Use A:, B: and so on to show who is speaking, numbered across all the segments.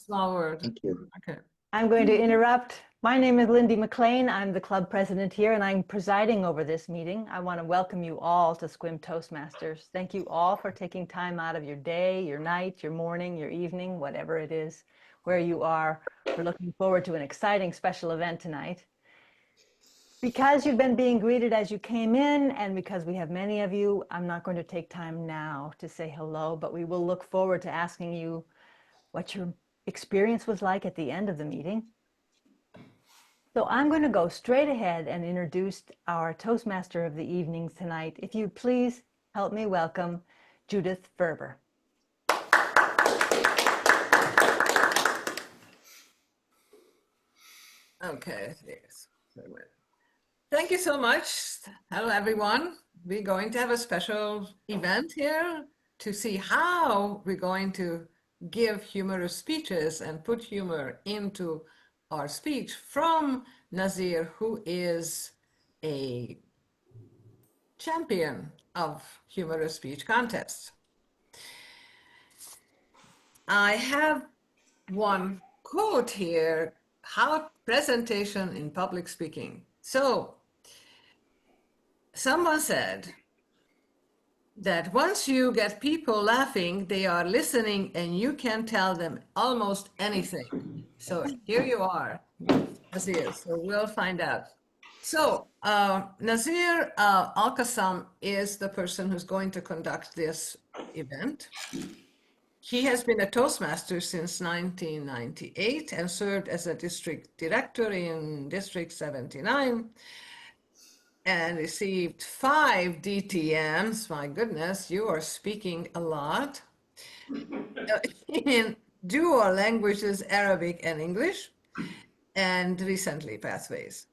A: Small word.
B: Thank you.
A: Okay.
C: I'm going to interrupt. My name is Lindy McLean. I'm the club president here, and I'm presiding over this meeting. I want to welcome you all to Skwim Toastmasters. Thank you all for taking time out of your day, your night, your morning, your evening, whatever it is, where you are. We're looking forward to an exciting special event tonight. Because you've been being greeted as you came in, and because we have many of you, I'm not going to take time now to say hello, but we will look forward to asking you what your experience was like at the end of the meeting. So I'm going to go straight ahead and introduce our Toastmaster of the evening tonight. If you please help me welcome Judith Ferber.
A: Okay, yes. Thank you so much. Hello, everyone. We're going to have a special event here to see how we're going to give humorous speeches and put humor into our speech from Nazeer, who is a champion of humorous speech contests. I have one quote here, how presentation in public speaking. So someone said that once you get people laughing, they are listening and you can tell them almost anything. So here you are, Nazeer, so we'll find out. So Nazeer Alqasem is the person who's going to conduct this event. He has been a Toastmaster since 1998 and served as a district director in District 79 and received 5 DTMs. My goodness, you are speaking a lot. In dual languages, Arabic and English, and recently Pathways.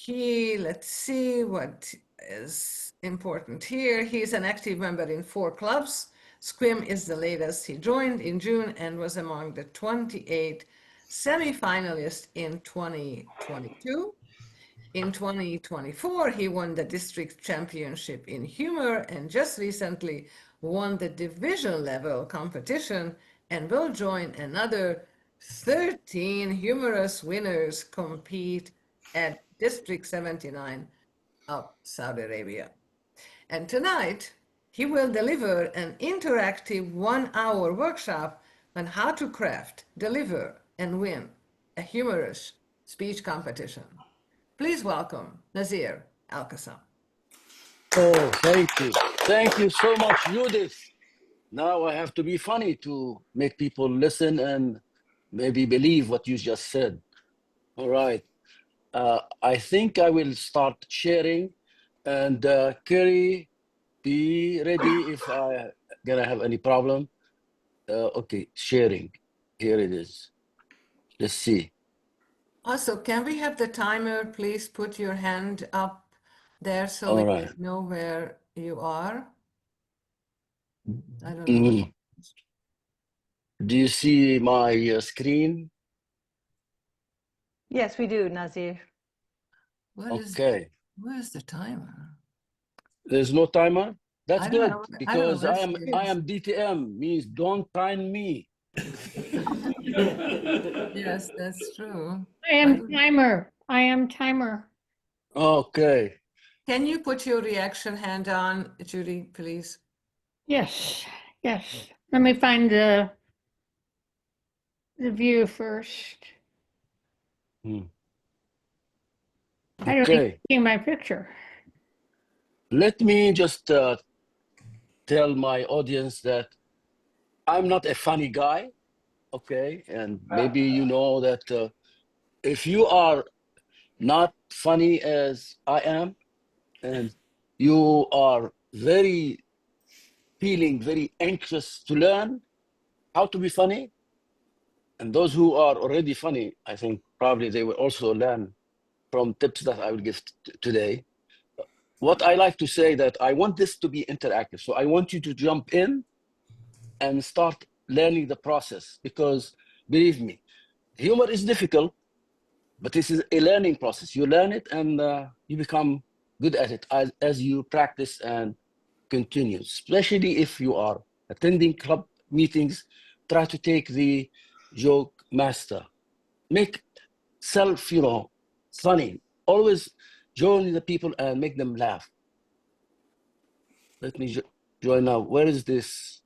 A: Let's see what is important here. He's an active member in 4 clubs. Skwim is the latest. He joined in June and was among the 28 semi-finalists in 2022. In 2024, he won the district championship in humor and just recently won the division level competition and will join another 13 humorous winners compete at District 79 of Saudi Arabia. And tonight, he will deliver an interactive 1-hour workshop on how to craft, deliver, and win a humorous speech competition. Please welcome Nazeer Alqasem.
B: Oh, thank you. Thank you so much, Judith. Now I have to be funny to make people listen and maybe believe what you just said. All right. I think I will start sharing, and Kerry, be ready if I gonna have any problem. Okay, sharing. Here it is. Let's see.
A: Also, can we have the timer? Please put your hand up there so
B: All
A: we
B: right.
A: know where you are. I don't know.
B: Mm. Do you see my screen?
C: Yes, we do, Nazeer.
B: Okay.
A: Where's the timer?
B: There's no timer? That's
A: I don't
B: good
A: know.
B: because
A: where
B: I
A: she
B: am
A: is.
B: DTM, means don't time me.
A: Yes, that's true.
D: I am timer. I am timer.
B: Okay.
A: Can you put your reaction hand on, Judy, please?
D: Yes, yes. Let me find the view first. I don't even
B: Okay.
D: see my picture.
B: Let me just tell my audience that I'm not a funny guy, okay? And maybe you know that if you are not funny as I am, and you are feeling very anxious to learn how to be funny, and those who are already funny, I think probably they will also learn from tips that I will give today. What I like to say that I want this to be interactive. So I want you to jump in and start learning the process, because believe me, humor is difficult, but this is a learning process. You learn it and you become good at it as you practice and continue, especially if you are attending club meetings. Try to take the joke master. Make self, funny. Always join the people and make them laugh. Let me join now. Where is this?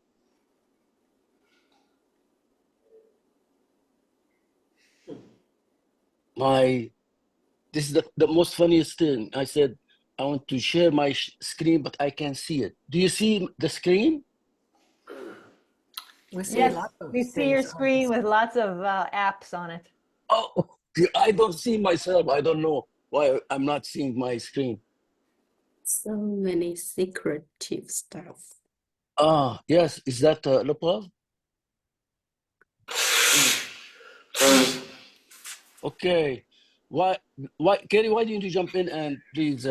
B: This is the most funniest thing. I said, I want to share my screen, but I can't see it. Do you see the screen?
A: We see
C: Yes,
A: lots of
C: we see your
A: things on
C: screen
A: this.
C: with lots of apps on it.
B: Oh, I don't see myself. I don't know why I'm not seeing my screen.
E: So many secretive stuff.
B: Ah, yes. Is that Lopov? Okay. Why, Kerry, why don't you jump in and please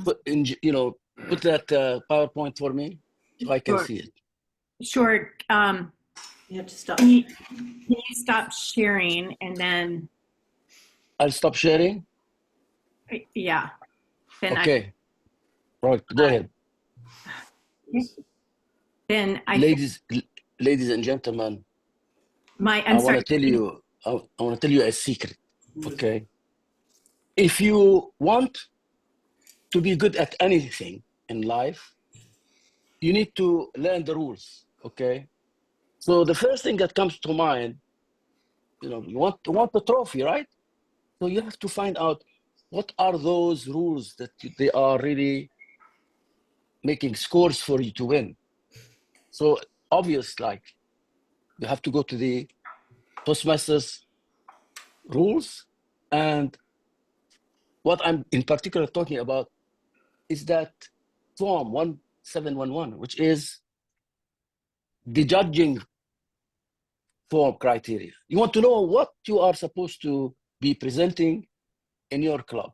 B: put that PowerPoint for me so I can
F: Sure.
B: see it.
F: Sure.
E: You have to stop.
F: Can you stop sharing and then,
B: I'll stop sharing.
F: yeah. Then
B: Okay. Right. Go ahead.
F: I,
B: Ladies and gentlemen,
F: I'm
B: I want
F: sorry.
B: to tell you, I want to tell you a secret. Okay. If you want to be good at anything in life, you need to learn the rules. Okay. So the first thing that comes to mind, you want the trophy, right? So you have to find out what are those rules that they are really making scores for you to win. So obvious, like you have to go to the Toastmasters rules. And what I'm in particular talking about is that form 1711, which is the judging form criteria. You want to know what you are supposed to be presenting in your club.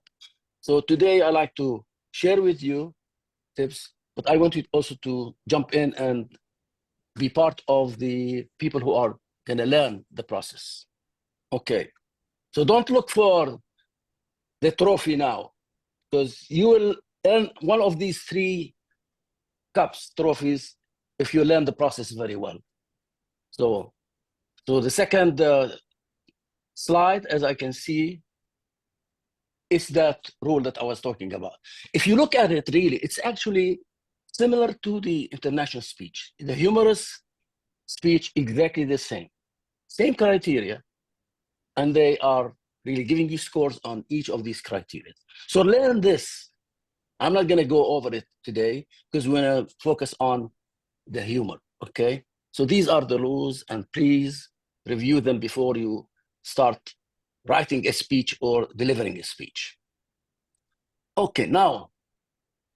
B: So today I like to share with you tips, but I want you also to jump in and be part of the people who are going to learn the process. Okay. So don't look for the trophy now, because you will earn one of these 3 cups, trophies, if you learn the process very well. So the second slide, as I can see, is that rule that I was talking about. If you look at it, really, it's actually similar to the international speech. The humorous speech, exactly the same criteria, and they are really giving you scores on each of these criteria. So learn this. I'm not going to go over it today because we're going to focus on the humor, okay? So these are the rules, and please review them before you start writing a speech or delivering a speech. Okay, now,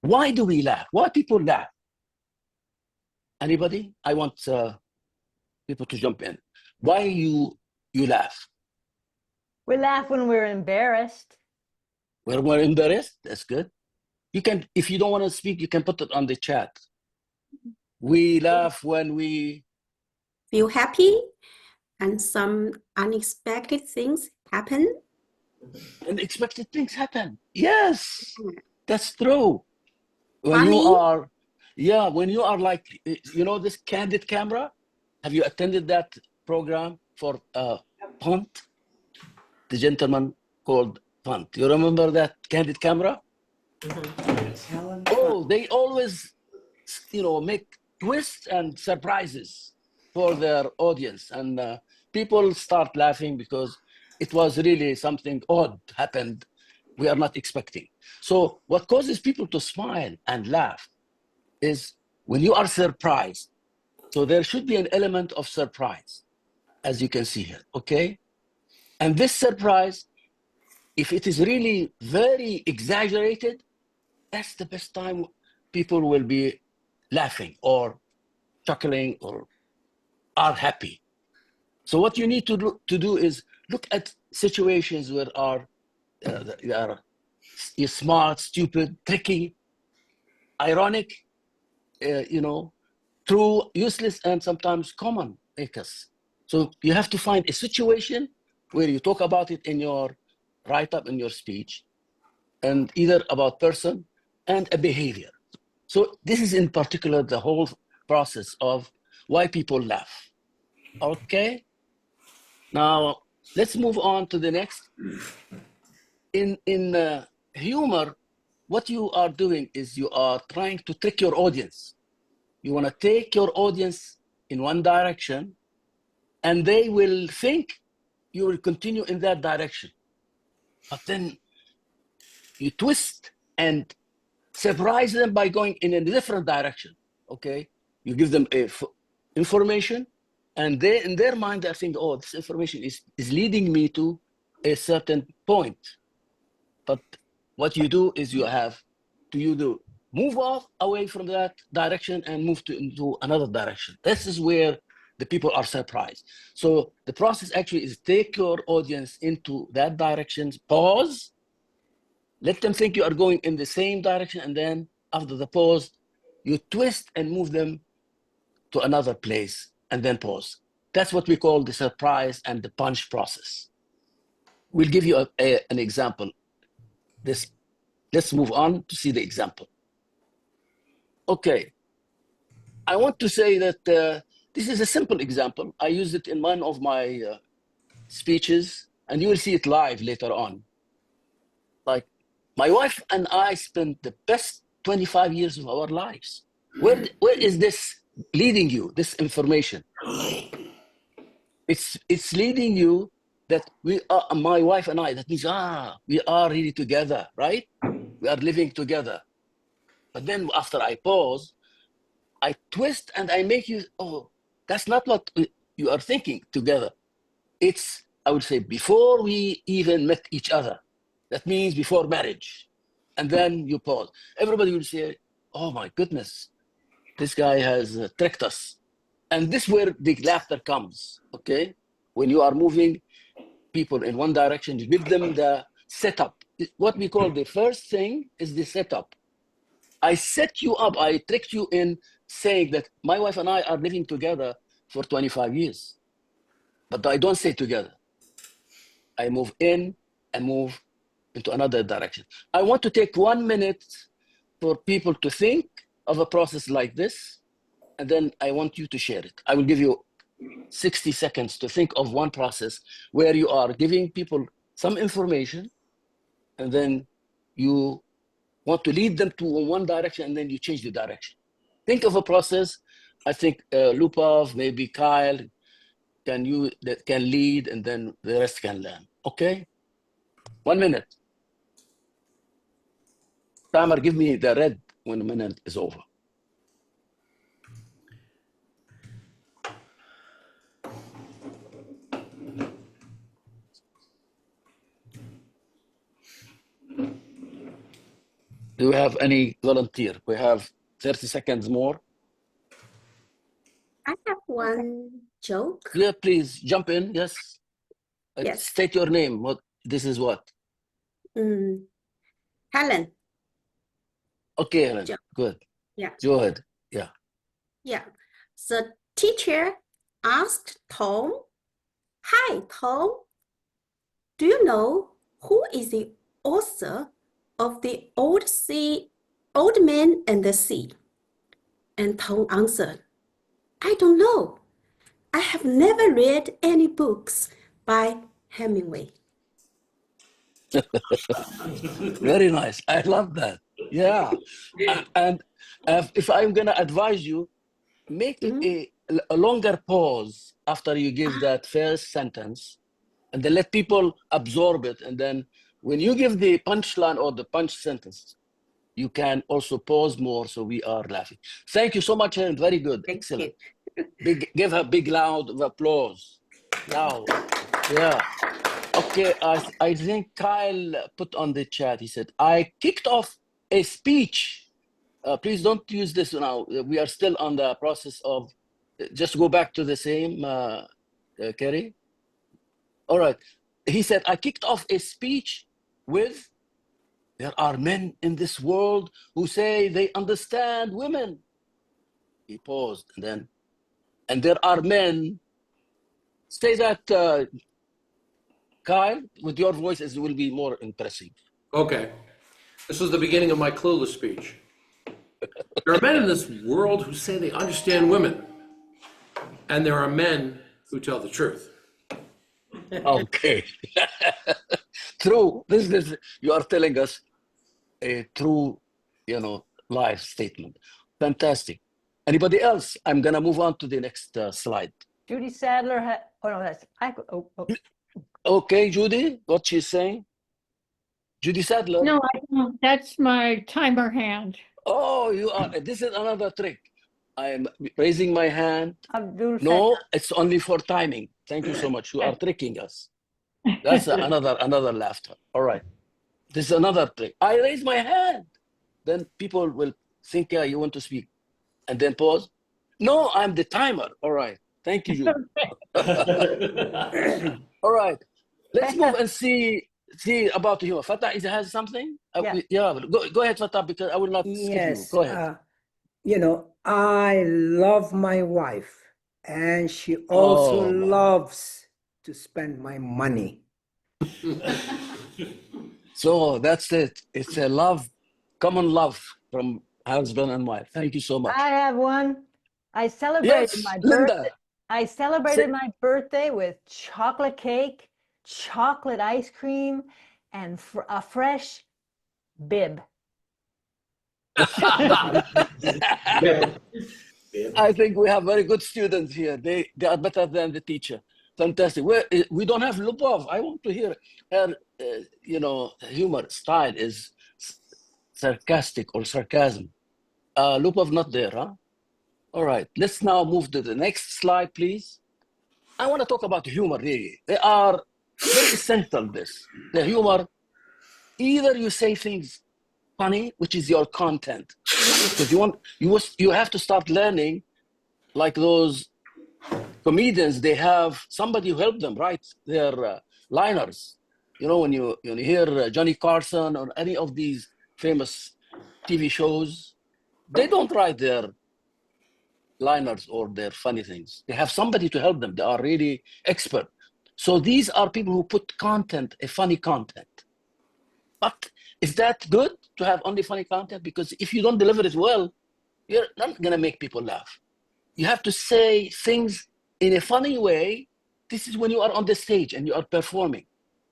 B: why do we laugh? Why people laugh? Anybody? I want people to jump in. Why you laugh?
C: We laugh when we're embarrassed.
B: When we're embarrassed, that's good. You can, if you don't want to speak, you can put it on the chat. We laugh when we
E: Feel happy and some unexpected things happen.
B: unexpected things happen. Yes, that's true. When
E: Funny.
B: when you are like, this candid camera. Have you attended that program for Punt? The gentleman called Punt. You remember that candid camera? Oh, they always, make twists and surprises for their audience, and people start laughing because it was really something odd happened we are not expecting. So what causes people to smile and laugh is when you are surprised. So there should be an element of surprise, as you can see here, okay? And this surprise, if it is really very exaggerated, that's the best time people will be laughing or chuckling or are happy. So what you need to do is look at situations where they are smart, stupid, tricky, ironic, true, useless, and sometimes common makers. So you have to find a situation where you talk about it in your write-up, in your speech, and either about person and a behavior. So this is in particular the whole process of why people laugh. Okay. Now let's move on to the next. In humor, what you are doing is you are trying to trick your audience. You want to take your audience in one direction, and they will think you will continue in that direction. But then you twist and surprise them by going in a different direction. Okay, you give them information, and they, in their mind, they think, oh, this information is leading me to a certain point. But what you do is you move off away from that direction and move into another direction. This is where the people are surprised. So the process actually is take your audience into that direction, pause, let them think you are going in the same direction, and then after the pause, you twist and move them to another place, and then pause. That's what we call the surprise and the punch process. We'll give you an example. Let's move on to see the example. Okay. I want to say that this is a simple example. I used it in one of my speeches, and you will see it live later on. Like, my wife and I spent the best 25 years of our lives. Where is this leading you, this information? It's leading you that we are, my wife and I, that means, we are really together, right? We are living together. But then after I pause, I twist and I make you, oh, that's not what you are thinking together. It's, I would say, before we even met each other. That means before marriage. And then you pause. Everybody will say, oh my goodness, this guy has tricked us. And this is where the laughter comes, okay? When you are moving people in one direction, you give them the setup. What we call the first thing is the setup. I set you up, I tricked you in saying that my wife and I are living together for 25 years. But I don't stay together. I move in and move into another direction. I want to take 1 minute for people to think of a process like this, and then I want you to share it. I will give you 60 seconds to think of one process where you are giving people some information, and then you want to lead them to one direction, and then you change the direction. Think of a process. I think Lupov, maybe Kyle, that can lead, and then the rest can learn. Okay? 1 minute. Timer, give me the red when the minute is over. Do we have any volunteer? We have 30 seconds more.
E: I have one joke.
B: Yeah, please jump in. Yes.
E: Yes.
B: State your name. This is what?
E: Helen.
B: Okay, Helen.
E: Joke.
B: Good.
E: Yeah.
B: Go ahead. Yeah.
E: Yeah. The teacher asked Tom, "Hi, Tom. Do you know who is the author of The Old Man and the Sea?" And Tom answered, "I don't know. I have never read any books by Hemingway."
B: Very nice. I love that. Yeah. And if I'm going to advise you, make a longer pause after you give that first sentence, and then let people absorb it. And then when you give the punchline or the punch sentence, you can also pause more so we are laughing. Thank you so much, Helen. Very good.
E: Thank
B: Excellent.
E: you.
B: Give her big loud applause. Loud. Yeah. Okay, I think Kyle put on the chat, he said, I kicked off a speech. Please don't use this now. We are still on the process of, just go back to the same, Kerry. All right. He said, I kicked off a speech with, there are men in this world who say they understand women. He paused, and there are men, say that, Kyle, with your voice, it will be more impressive.
G: Okay. This was the beginning of my clueless speech. There are men in this world who say they understand women. And there are men who tell the truth.
B: Okay. True. You are telling us a true, life statement. Fantastic. Anybody else? I'm going to move on to the next slide.
C: Judy Sadler had, oh no, that's,
B: Okay, Judy, what she's saying? Judy Sadler.
D: No, I don't. That's my timer hand.
B: Oh, this is another trick. I'm raising my hand.
C: Abdul
B: No,
C: Fattah.
B: it's only for timing. Thank you so much. You are tricking us. That's another laughter. All right. This is another trick. I raise my hand. Then people will think, yeah, you want to speak. And then pause. No, I'm the timer. All right. Thank you, Judy. All right. Let's move and see about the humor. Fatah has something?
C: Yeah.
B: Go ahead, Fatah, because I will not skip you. Go ahead.
H: I love my wife, and she also
B: Oh, my.
H: loves to spend my money.
B: So that's it. It's a common love from husband and wife. Thank you so much.
C: I have one. I celebrated
B: Yes,
C: my
B: Linda.
C: birthday. I celebrated my birthday with chocolate cake, chocolate ice cream, and a fresh bib.
B: I think we have very good students here. They are better than the teacher. Fantastic. We don't have Lubov. I want to hear her, humor style is sarcastic or sarcasm. Lubov not there, huh? All right. Let's now move to the next slide, please. I want to talk about humor, really. They are very essential, the humor. Either you say things funny, which is your content, because you have to start learning, like those comedians. They have somebody who helped them write their liners. When you hear Johnny Carson or any of these famous TV shows, they don't write their liners or their funny things. They have somebody to help them. They are really expert. So these are people who put content, a funny content. But is that good to have only funny content? Because if you don't deliver it well, you're not going to make people laugh. You have to say things in a funny way. This is when you are on the stage and you are performing.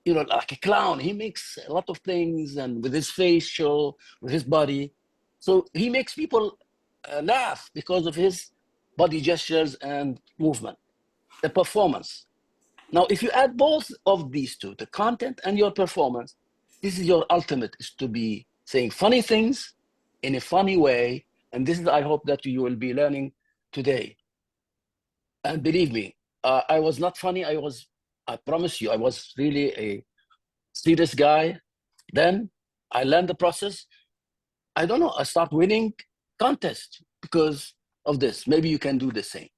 B: Like a clown, he makes a lot of things, and with his face show, with his body. So he makes people laugh because of his body gestures and movement, the performance. Now, if you add both of these two, the content and your performance, this is your ultimate, is to be saying funny things in a funny way. And this is, I hope, that you will be learning today. And believe me, I was not funny. I promise you, I was really a serious guy. Then I learned the process. I don't know, I start winning contests because of this. Maybe you can do the same.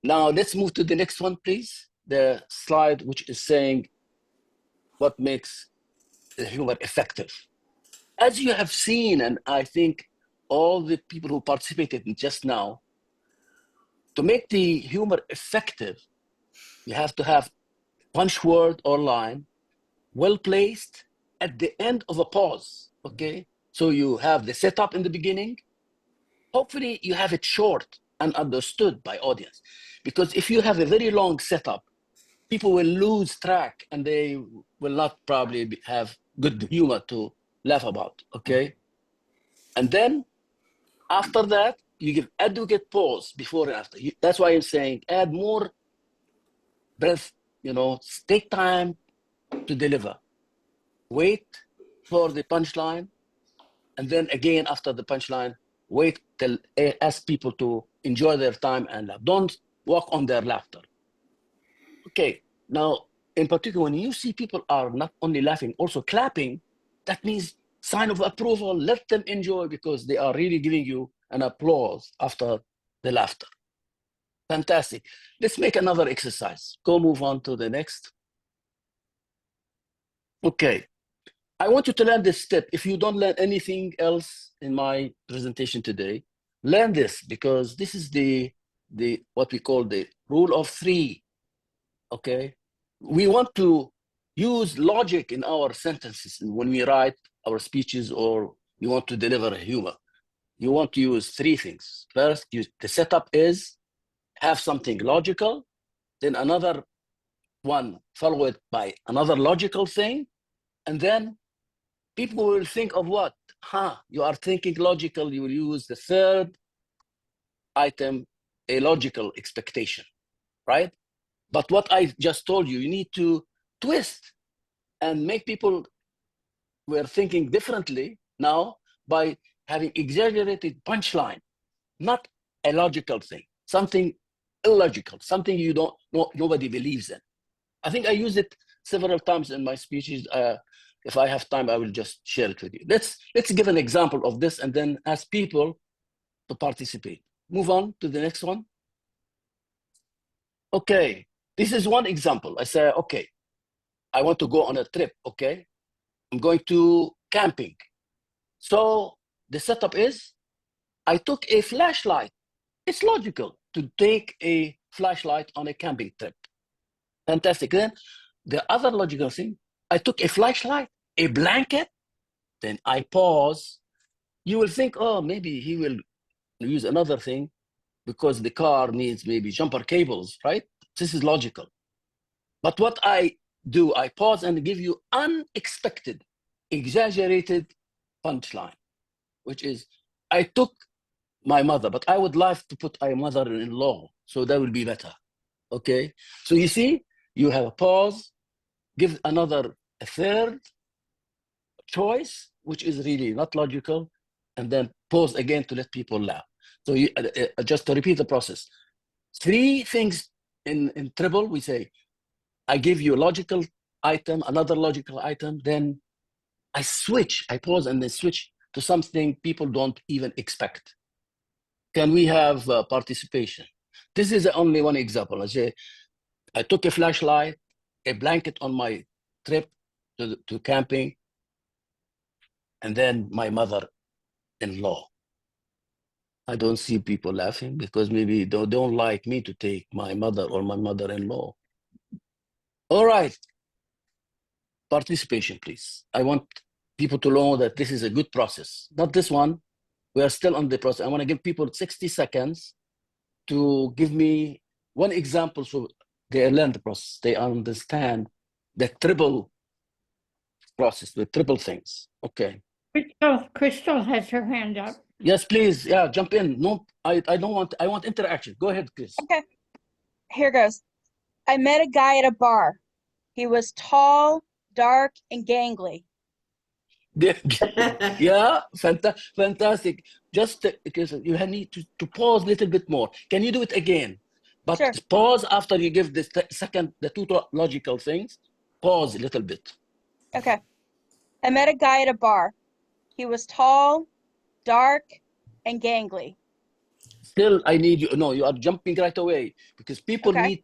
B: Now, let's move to the next one, please. The slide, which is saying what makes the humor effective. As you have seen, and I think all the people who participated in just now, to make the humor effective, you have to have punch word or line, well placed at the end of a pause, okay? So you have the setup in the beginning. Hopefully you have it short and understood by audience. Because if you have a very long setup, people will lose track and they will not probably have good humor to laugh about, okay? And then after that, you give adequate pause before and after. That's why I'm saying add more breath, take time to deliver. Wait for the punchline. And then again, after the punchline, wait till ask people to enjoy their time and laugh. Don't walk on their laughter. Okay, now, in particular, when you see people are not only laughing, also clapping, that means sign of approval. Let them enjoy because they are really giving you an applause after the laughter. Fantastic. Let's make another exercise. Go move on to the next. Okay. I want you to learn this step. If you don't learn anything else in my presentation today, learn this, because this is the what we call the rule of three. Okay, we want to use logic in our sentences when we write our speeches or you want to deliver humor. You want to use three things. First, the setup is have something logical. then another one, follow it by another logical thing, and then people will think of what? You are thinking logical, you will use the third item, a logical expectation, right? But what I just told you, you need to twist and make people were thinking differently now by having exaggerated punchline, not a logical thing, something illogical, something you don't know, nobody believes in. I think I used it several times in my speeches. If I have time, I will just share it with you. Let's give an example of this and then ask people to participate. Move on to the next one. Okay, this is one example. I say, okay, I want to go on a trip, okay? I'm going to camping. So the setup is, I took a flashlight. It's logical to take a flashlight on a camping trip. Fantastic. Then the other logical thing, I took a flashlight, a blanket, then I pause. You will think, oh, maybe he will use another thing because the car needs maybe jumper cables, right? This is logical. But what I do, I pause and give you unexpected, exaggerated punchline, which is, I took my mother, but I would like to put a mother-in-law, so that will be better, okay? So you see, you have a pause, give a third choice, which is really not logical, and then pause again to let people laugh. So you, just to repeat the process, 3 things in treble, we say, I give you a logical item, another logical item, then I switch, I pause and then switch to something people don't even expect. Can we have participation? This is only one example. I say, I took a flashlight, a blanket on my trip to camping, and then my mother-in-law. I don't see people laughing because maybe they don't like me to take my mother or my mother-in-law. All right, participation, please. I want people to know that this is a good process. Not this one, we are still on the process. I want to give people 60 seconds to give me one example so they learn the process, they understand the triple process, the triple things. Okay.
D: Crystal has her hand up.
B: Yes, please. Yeah, jump in. No, I don't want, I want interaction. Go ahead, Chris.
I: Okay, here goes. I met a guy at a bar. He was tall, dark, and gangly.
B: Yeah, fantastic. Just because you need to pause a little bit more. Can you do it again? But
I: Sure.
B: pause after you give the the 2 logical things. Pause a little bit.
I: Okay. I met a guy at a bar. He was tall, dark, and gangly.
B: Still, I need you. No, you are jumping right away because people
I: Okay.
B: need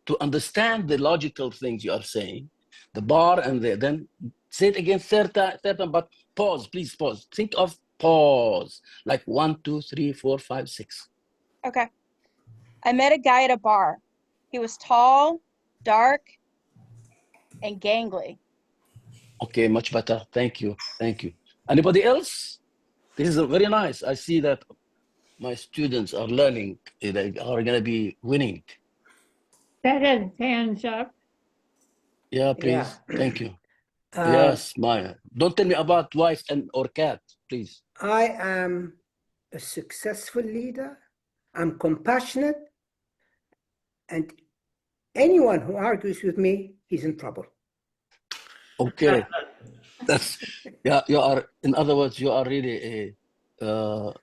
B: to understand the logical things you are saying. The bar and then say it again third time, but pause, please pause. Think of pause, like 1, 2, 3, 4, 5, 6.
I: Okay. I met a guy at a bar. He was tall, dark, and gangly.
B: Okay, much better. Thank you. Thank you. Anybody else? This is very nice. I see that my students are learning. They are going to be winning.
D: That has hands up.
B: Yeah, please.
H: Yeah.
B: Thank you. Yes, Maya. Don't tell me about wife or cat, please.
H: I am a successful leader. I'm compassionate. And anyone who argues with me, he's in trouble.
B: Okay. That's, yeah, you are, in other words, you are really a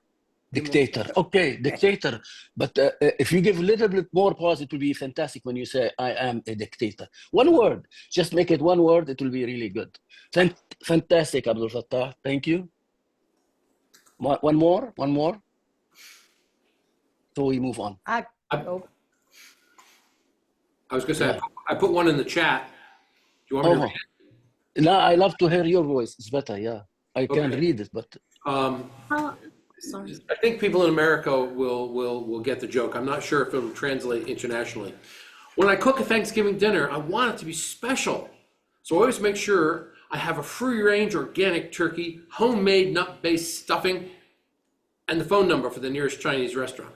B: dictator. Okay, dictator. But if you give a little bit more pause, it will be fantastic when you say, I am a dictator. One word, just make it one word, it will be really good. Fantastic, Abdul Fattah. Thank you. One more. So we move on.
G: I was going to say,
B: Yeah.
G: I put one in the chat. Do you want me to read it?
B: No, I love to hear your voice. It's better, yeah. I can
G: Okay.
B: read it, but
E: Sorry.
G: I think people in America will get the joke. I'm not sure if it'll translate internationally. When I cook a Thanksgiving dinner, I want it to be special. So I always make sure I have a free-range organic turkey, homemade nut-based stuffing, and the phone number for the nearest Chinese restaurant.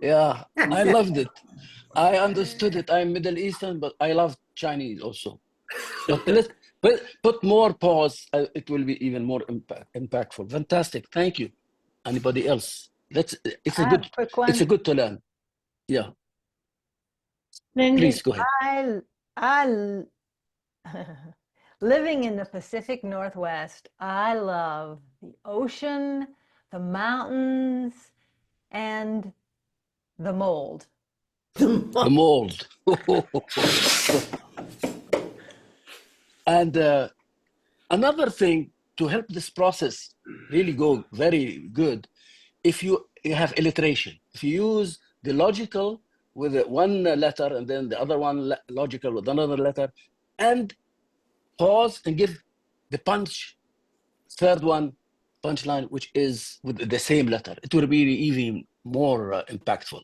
B: Yeah, I loved it. I understood it. I'm Middle Eastern, but I love Chinese also. But let's put more pause. It will be even more impactful. Fantastic. Thank you. Anybody else? It's
C: I
B: a
C: have
B: good.
C: a quick
B: It's
C: one.
B: a good to learn. Yeah.
D: Lindy,
B: Please go ahead.
C: I living in the Pacific Northwest, I love the ocean, the mountains, and the mold.
B: The mold. And another thing to help this process really go very good, if you have alliteration, if you use the logical with one letter and then the other one logical with another letter, and pause and give the third one punchline, which is with the same letter, it will be even more impactful.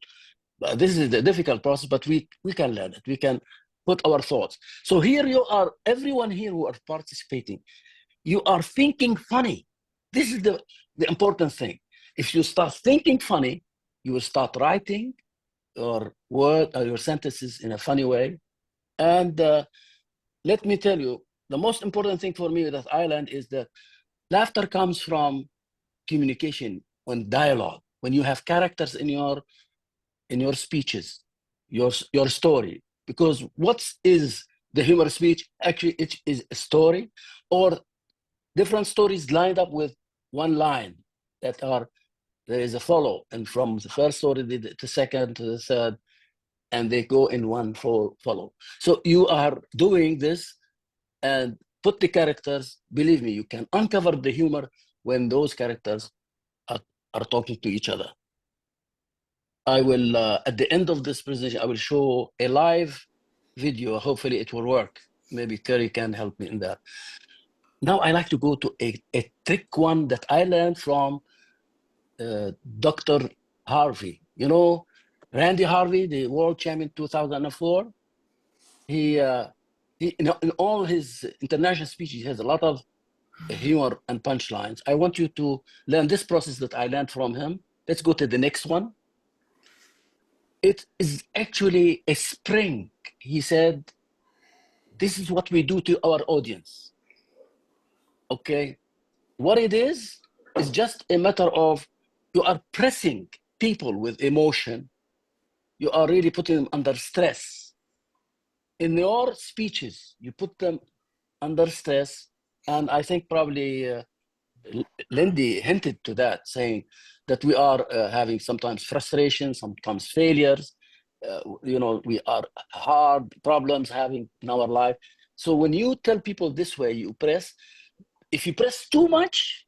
B: This is the difficult process, but we can learn it. We can put our thoughts. So here you are, everyone here who are participating, you are thinking funny. This is the important thing. If you start thinking funny, you will start writing your word or your sentences in a funny way. And let me tell you, the most important thing for me that I learned is that laughter comes from communication and dialogue. When you have characters in your speeches, your story, because what is the humor speech? Actually, it is a story or different stories lined up with one line that are, there is a follow, and from the first story to the second to the third, and they go in one follow. So you are doing this and put the characters, believe me, you can uncover the humor when those characters are talking to each other. I will, at the end of this presentation, I will show a live video. Hopefully it will work. Maybe Terry can help me in that. Now I like to go to a trick one that I learned from Dr. Harvey. You know, Randy Harvey, the world champion 2004. He in all his international speeches, he has a lot of humor and punchlines. I want you to learn this process that I learned from him. Let's go to the next one. It is actually a spring. He said, this is what we do to our audience. Okay. What it is just a matter of you are pressing people with emotion. You are really putting them under stress. In your speeches, you put them under stress. And I think probably Lindy hinted to that, saying that we are having sometimes frustration, sometimes failures. We are hard problems having in our life. So when you tell people this way, if you press too much,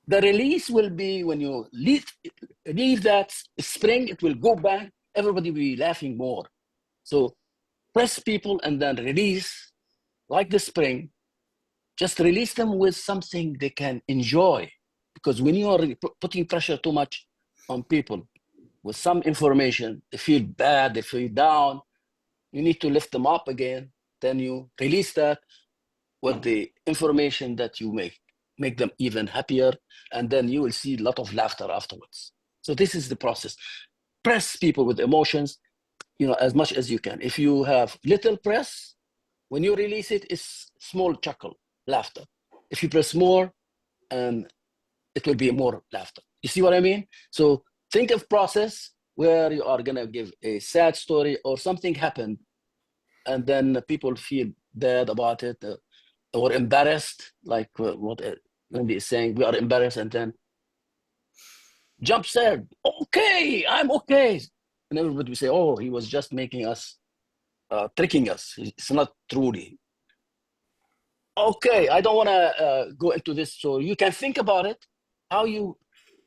B: the release will be when you leave that spring, it will go back. Everybody will be laughing more. So press people and then release like the spring. Just release them with something they can enjoy. Because when you are putting pressure too much on people with some information, they feel bad, they feel down. You need to lift them up again. Then you release that with the information that you make them even happier. And then you will see a lot of laughter afterwards. So this is the process. Press people with emotions, as much as you can. If you have little press, when you release it, it's small chuckle, laughter. If you press more, it will be more laughter. You see what I mean? So think of process where you are gonna give a sad story or something happened, and then people feel bad about it or embarrassed, like what Wendy is saying. We are embarrassed, and then jump said, "Okay, I'm okay," and everybody will say, "Oh, he was just making us, tricking us. It's not truly." Okay, I don't want to go into this. So you can think about it, how you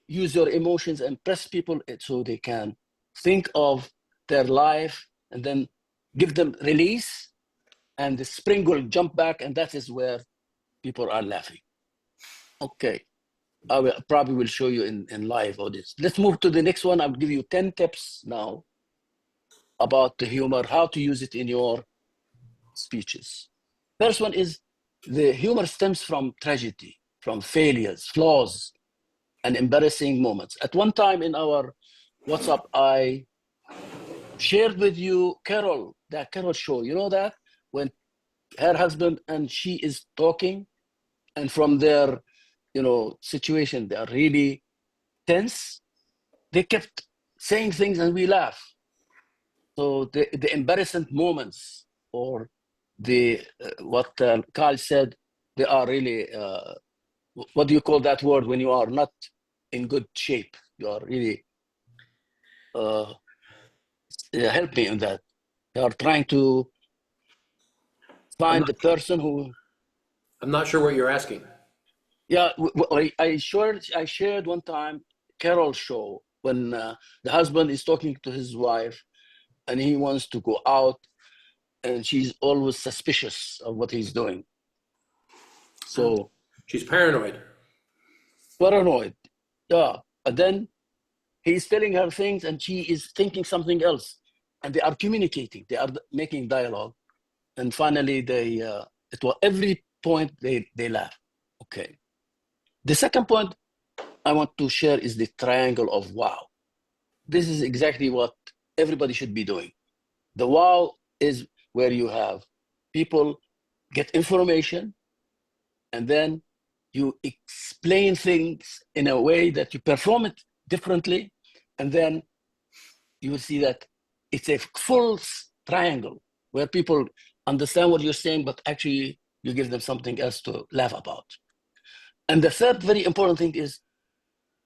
B: use your emotions and press people so they can think of their life and then give them release, and the spring will jump back, and that is where people are laughing. Okay, I probably will show you in live audience. Let's move to the next one. I'll give you 10 tips now about the humor, how to use it in your speeches. First one is the humor stems from tragedy, from failures, flaws, and embarrassing moments. At one time in our WhatsApp, I shared with you Carol, that Carol show. You know that? When her husband and she is talking, and from their, situation, they are really tense. They kept saying things and we laugh. So the embarrassing moments, or the what Carl said, they are really, what do you call that word when you are not in good shape? You are really, help me in that. They are trying to
G: I'm
B: find
G: not,
B: the person who,
G: I'm not sure what you're asking.
B: yeah, I shared one time Carol's show when the husband is talking to his wife and he wants to go out, and she's always suspicious of what he's doing. So
G: She's paranoid.
B: paranoid, yeah. And then he's telling her things and she is thinking something else, and they are communicating, they are making dialogue, and finally it was every point they laugh. Okay. The second point I want to share is the triangle of wow. This is exactly what everybody should be doing. The wow is where you have people get information, and then you explain things in a way that you perform it differently, and then you will see that it's a full triangle where people understand what you're saying, but actually you give them something else to laugh about. And the third very important thing is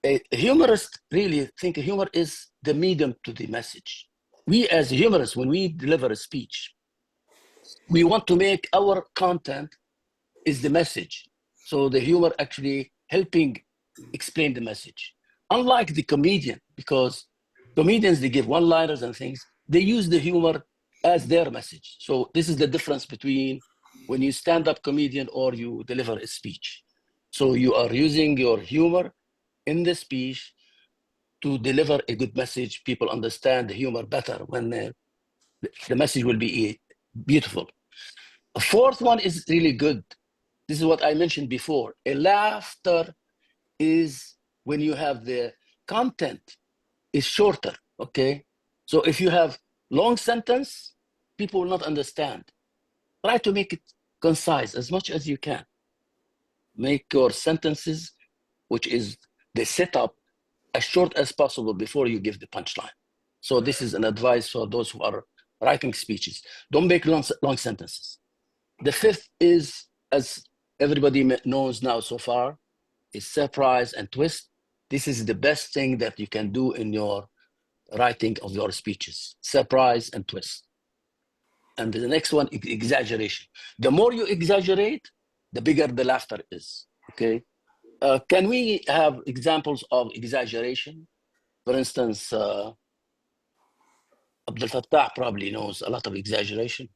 B: a humorist really think humor is the medium to the message. We as humorists, when we deliver a speech, we want to make our content is the message. So the humor actually helping explain the message. Unlike the comedian, because comedians, they give one-liners and things, they use the humor as their message. So this is the difference between when you stand-up comedian or you deliver a speech. So you are using your humor in the speech to deliver a good message. People understand the humor better when the message will be beautiful. A fourth one is really good. This is what I mentioned before. A laughter is when you have the content is shorter, okay? So if you have long sentence, people will not understand. Try to make it concise as much as you can. Make your sentences, which is the setup, as short as possible before you give the punchline. So this is an advice for those who are writing speeches. Don't make long sentences. The fifth is, as everybody knows now so far, is surprise and twist. This is the best thing that you can do in your writing of your speeches. Surprise and twist. And the next one, exaggeration. The more you exaggerate, the bigger the laughter is, okay? Can we have examples of exaggeration? For instance, Abdel Fattah probably knows a lot of exaggeration.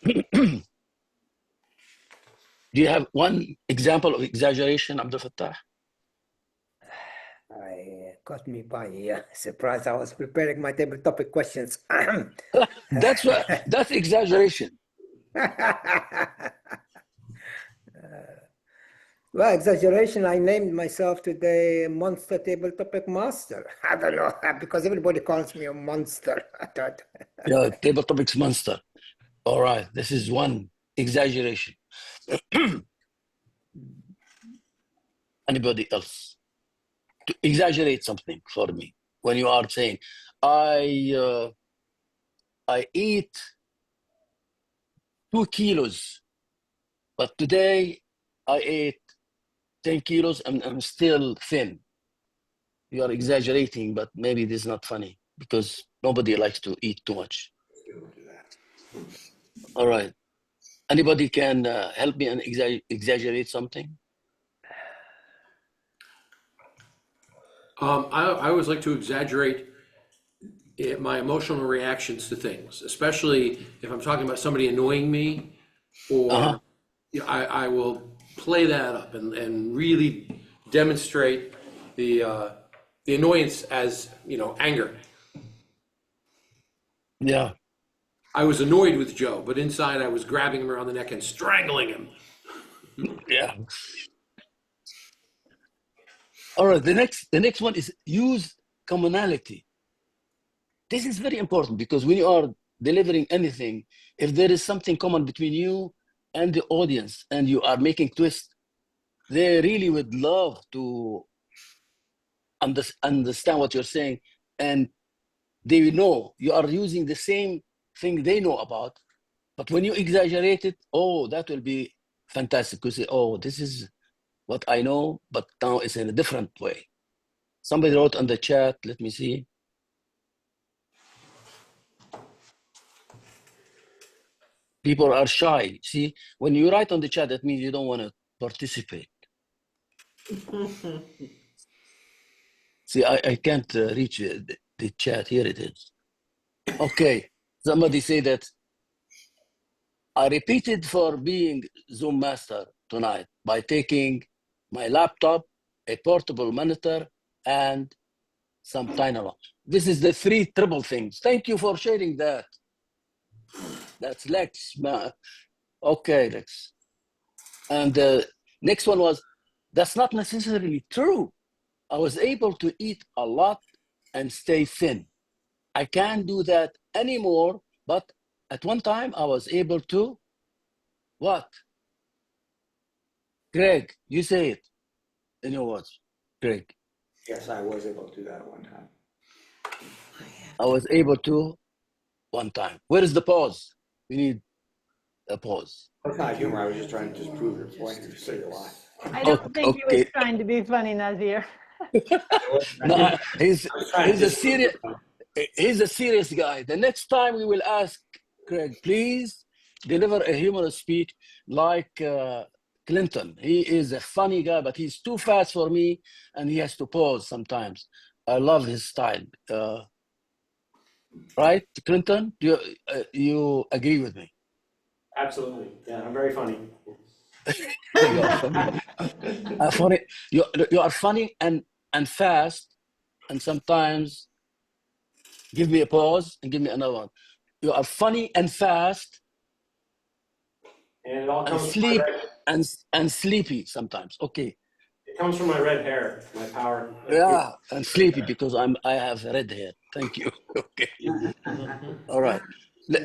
B: Do you have one example of exaggeration, Abdel Fattah?
H: Caught me by surprise. I was preparing my table topic questions.
B: That's exaggeration.
H: Well, exaggeration. I named myself today Monster Table Topic Master. I don't know, because everybody calls me a monster. I thought.
B: Yeah, table topics monster. All right, this is one exaggeration. Anybody else? To exaggerate something for me. When you are saying, I eat 2 kilos, but today I ate 10 kilos and I'm still thin. You are exaggerating, but maybe this is not funny because nobody likes to eat too much. All right. Anybody can help me and exaggerate something?
G: I always like to exaggerate my emotional reactions to things, especially if I'm talking about somebody annoying me, or I will play that up and really demonstrate the annoyance as, anger.
B: Yeah.
G: I was annoyed with Joe, but inside I was grabbing him around the neck and strangling him.
B: Yeah. All right. The next one is use commonality. This is very important because when you are delivering anything, if there is something common between you and the audience and you are making twists, they really would love to understand what you're saying, and they know you are using the same thing they know about. But when you exaggerate it, oh, that will be fantastic. You say, oh, this is what I know, but now it's in a different way. Somebody wrote on the chat, let me see. People are shy. See, when you write on the chat, that means you don't want to participate. See, I can't reach the chat. Here it is. Okay, somebody say that I repeated for being Zoom master tonight by taking my laptop, a portable monitor, and some Tylenol. This is the 3 triple things. Thank you for sharing that. That's Lex. Okay, Lex. And the next one was, that's not necessarily true. I was able to eat a lot and stay thin. I can't do that anymore, but at one time I was able to, what? Greg, you say it in your words. Greg.
J: Yes, I was able to do that at one time.
B: I was able to one time. Where is the pause? We need a pause.
J: That's not humor. I was just trying to prove your point. You said a lot.
C: I don't think he was
B: Okay.
C: trying to be funny, Nazeer.
B: No, he's
J: He's
B: a serious guy. The next time we will ask Craig, please deliver a humorous speech like Clinton. He is a funny guy, but he's too fast for me, and he has to pause sometimes. I love his style. Right, Clinton? Do you agree with me?
K: Absolutely. Yeah, I'm very funny.
B: You are funny. Funny. You are funny and fast, and sometimes give me a pause and give me another one. You are funny and fast,
K: And it all
B: and
K: comes
B: sleep
K: from my red,
B: and sleepy sometimes. Okay.
K: it comes from my red hair, my power.
B: Yeah, and sleepy because I have red hair. Thank you. Okay. All right.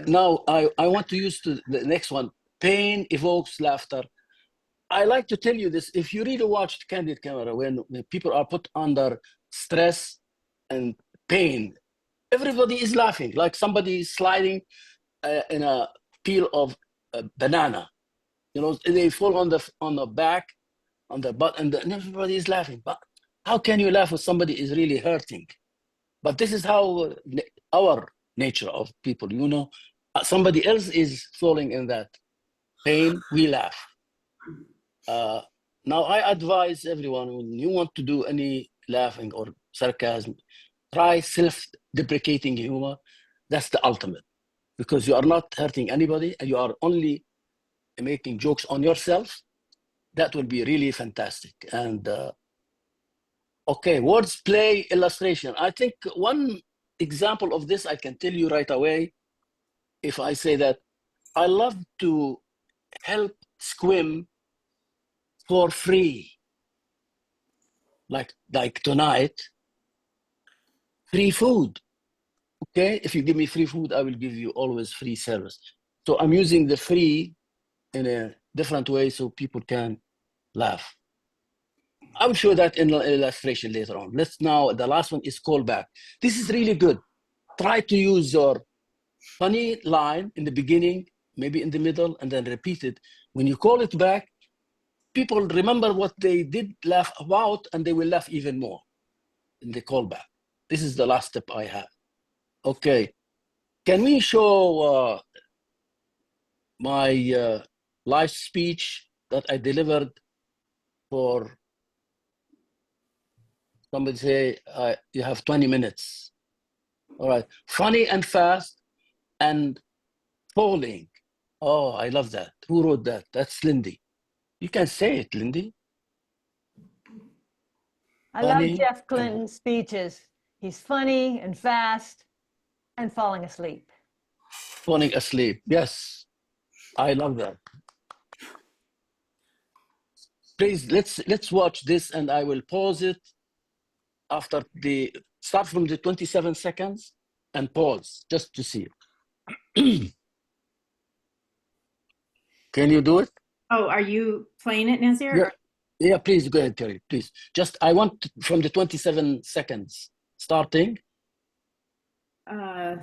B: Now I want to use the next one. Pain evokes laughter. I like to tell you this. If you really watched Candid Camera, when people are put under stress and pain, everybody is laughing, like somebody is sliding in a peel of banana. You know, they fall on the back, on the butt, and everybody is laughing. But how can you laugh when somebody is really hurting? But this is how our nature of people, you know, somebody else is falling in that pain, we laugh. Now I advise everyone, when you want to do any laughing or sarcasm, try self-deprecating humor. That's the ultimate, because you are not hurting anybody and you are only making jokes on yourself. That will be really fantastic. And okay, words play illustration. I think one example of this I can tell you right away. If I say that I love to help Skwim for free, like tonight, free food. Okay, if you give me free food, I will give you always free service. So I'm using the free in a different way so people can laugh. I'll show that in an illustration later on. Let's now, the last one is callback. This is really good. Try to use your funny line in the beginning, maybe in the middle, and then repeat it. When you call it back, people remember what they did laugh about, and they will laugh even more in the callback. This is the last step I have. Okay. Can we show my live speech that I delivered for, somebody say, you have 20 minutes. All right. Funny and fast and falling. Oh, I love that. Who wrote that? That's Lindy. You can say it, Lindy.
C: I love Jeff Clinton's speeches. He's funny and fast and falling asleep.
B: Falling asleep. Yes, I love that. Please, let's watch this, and I will pause it after the Start from the 27 seconds and pause just to see. Can you do it?
F: Oh, are you playing it, Nazeer?
B: Yeah. Yeah, please go ahead, Terry. Please. Just I want from the 27 seconds starting.
F: I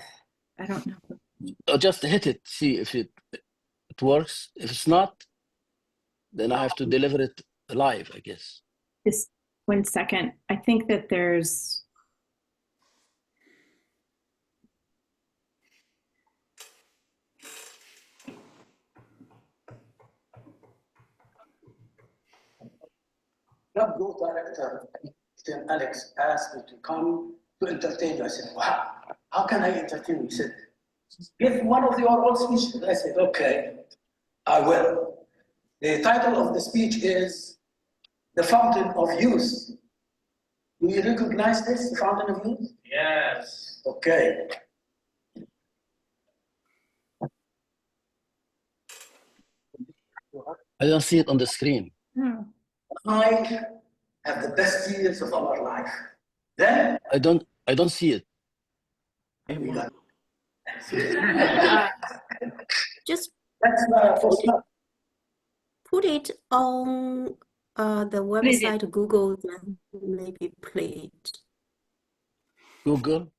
F: don't know.
B: Just hit it. See if it works. If it's not, then I have to deliver it live, I guess.
F: Just 1 second. I think that there's.
L: Club Go director, Alex, asked me to come to entertain you. I said, wow, how can I entertain you? He said, give one of your old speeches. I said, okay, I will. The title of the speech is The Fountain of Youth. Do you recognize this, The Fountain of Youth? Yes. Okay.
B: I don't see it on the screen.
L: I have the best years of our life. Then
B: I don't see it.
L: we got
E: Just
L: that's
E: put it on the website Google, then maybe play it.
B: Google.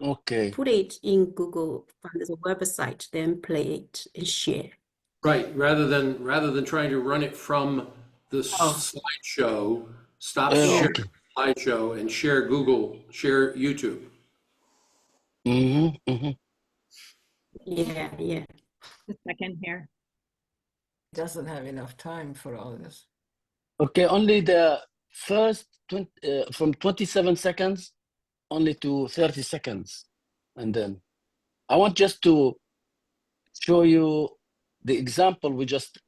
B: Okay.
E: Put it in Google, find the website, then play it and share.
G: Right, rather than trying to run it from the slideshow, stop sharing
B: Okay.
G: the slideshow and share share YouTube.
E: Yeah.
F: A second here.
A: Doesn't have enough time for all this.
B: Okay, only the first 20, from 27 seconds only to 30 seconds. And then I want just to show you the example we just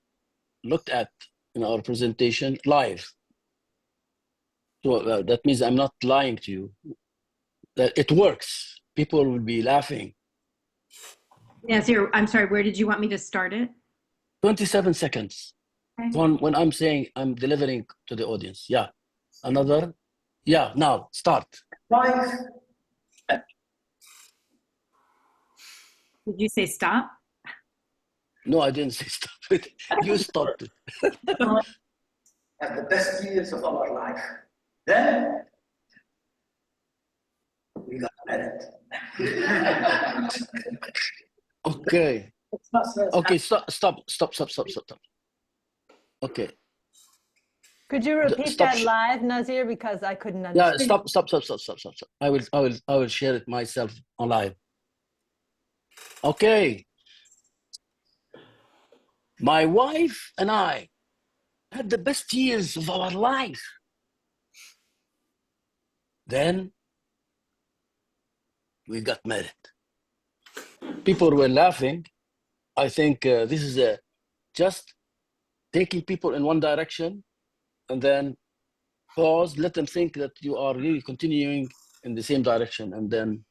B: looked at in our presentation live. So that means I'm not lying to you. That it works. People will be laughing.
F: Nazeer, I'm sorry, where did you want me to start it?
B: 27 seconds.
F: Okay.
B: When I'm saying I'm delivering to the audience. Yeah. Another. Yeah, now start.
L: life.
F: Did you say stop?
B: No, I didn't say stop it. You stopped it.
L: Have the best years of our life. Then we got married.
B: Okay. Okay, stop. Okay.
C: Could you repeat
B: Stop.
C: that live, Nazeer, because I couldn't
B: Yeah,
C: understand.
B: stop. I will share it myself on live. Okay. My wife and I had the best years of our life. Then we got married. People were laughing. I think this is just taking people in one direction and then pause, let them think that you are really continuing in the same direction and then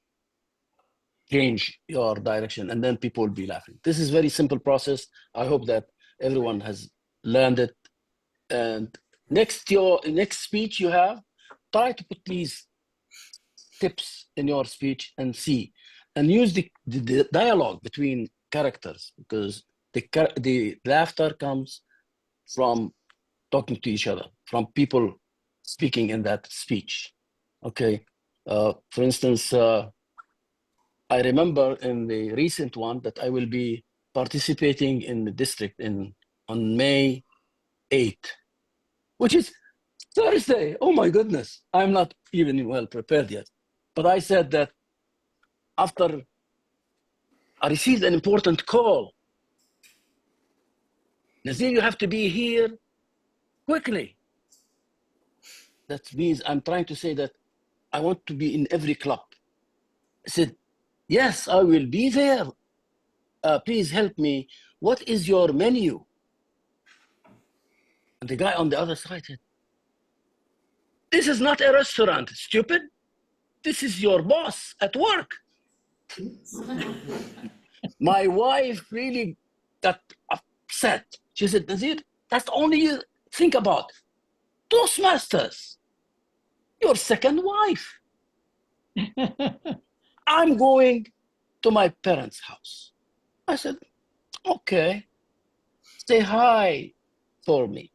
B: change your direction and then people will be laughing. This is very simple process. I hope that everyone has learned it. And next speech you have, try to put these tips in your speech and see, and use the dialogue between characters, because the laughter comes from talking to each other, from people speaking in that speech. Okay. For instance, I remember in the recent one that I will be participating in the district on May 8th, which is Thursday. Oh my goodness. I'm not even well prepared yet. But I said that after I received an important call, Nazeer, you have to be here quickly. That means I'm trying to say that I want to be in every club. I said, yes, I will be there. Please help me. What is your menu? And the guy on the other side said, this is not a restaurant, stupid. This is your boss at work. My wife really got upset. She said, Nazeer, that's only you think about. Toastmasters. your second wife. I'm going to my parents' house. I said, okay, say hi for me.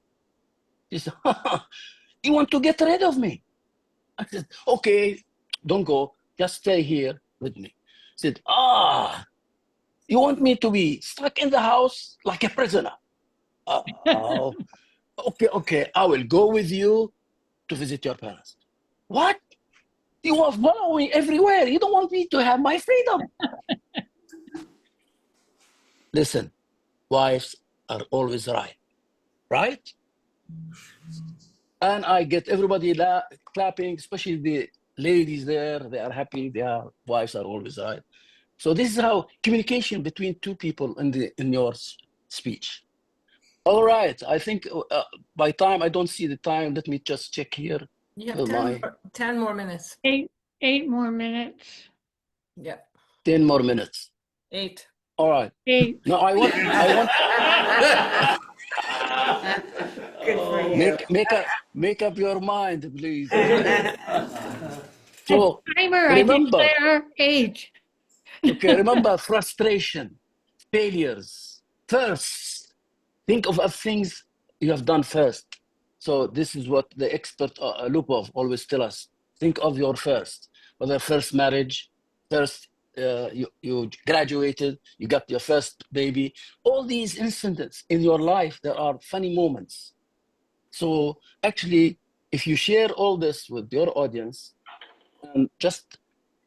B: He said, you want to get rid of me? I said, okay, don't go, just stay here with me. He said, you want me to be stuck in the house like a prisoner? Oh, okay, I will go with you to visit your parents. What? You are following everywhere. You don't want me to have my freedom. Listen, wives are always right, right? And I get everybody clapping, especially the ladies there. They are happy. Their wives are always right. So this is how communication between two people in your speech. All right. I think by time, I don't see the time. Let me just check here.
A: You have 10 more minutes.
D: Eight more minutes.
A: Yeah.
B: 10 more minutes.
A: 8.
B: All right.
D: 8.
B: No, I want
H: Good for you.
B: make up your mind, please. So
D: Timer,
B: remember,
D: I declare 8.
B: okay, remember frustration, failures. First, think of things you have done first. So this is what the expert Lupov always tell us. Think of your first, whether first marriage, first you graduated, you got your first baby. All these incidents in your life, there are funny moments. So actually, if you share all this with your audience, and just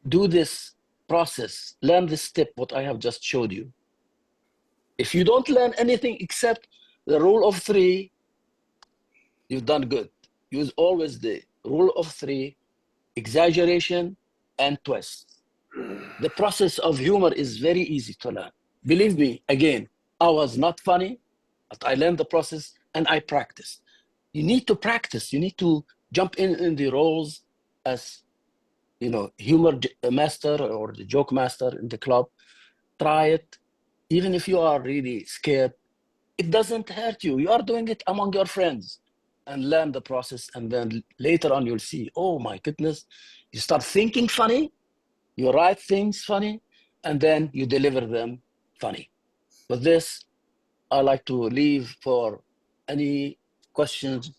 B: do this process, learn this step, what I have just showed you. If you don't learn anything except the rule of 3, you've done good. Use always the rule of 3, exaggeration and twist. The process of humor is very easy to learn. Believe me, again, I was not funny, but I learned the process and I practiced. You need to practice. You need to jump in the roles as, humor master or the joke master in the club. Try it. Even if you are really scared, it doesn't hurt you. You are doing it among your friends and learn the process. And then later on, you'll see, oh my goodness, you start thinking funny, you write things funny, and then you deliver them funny. With this, I like to leave for any questions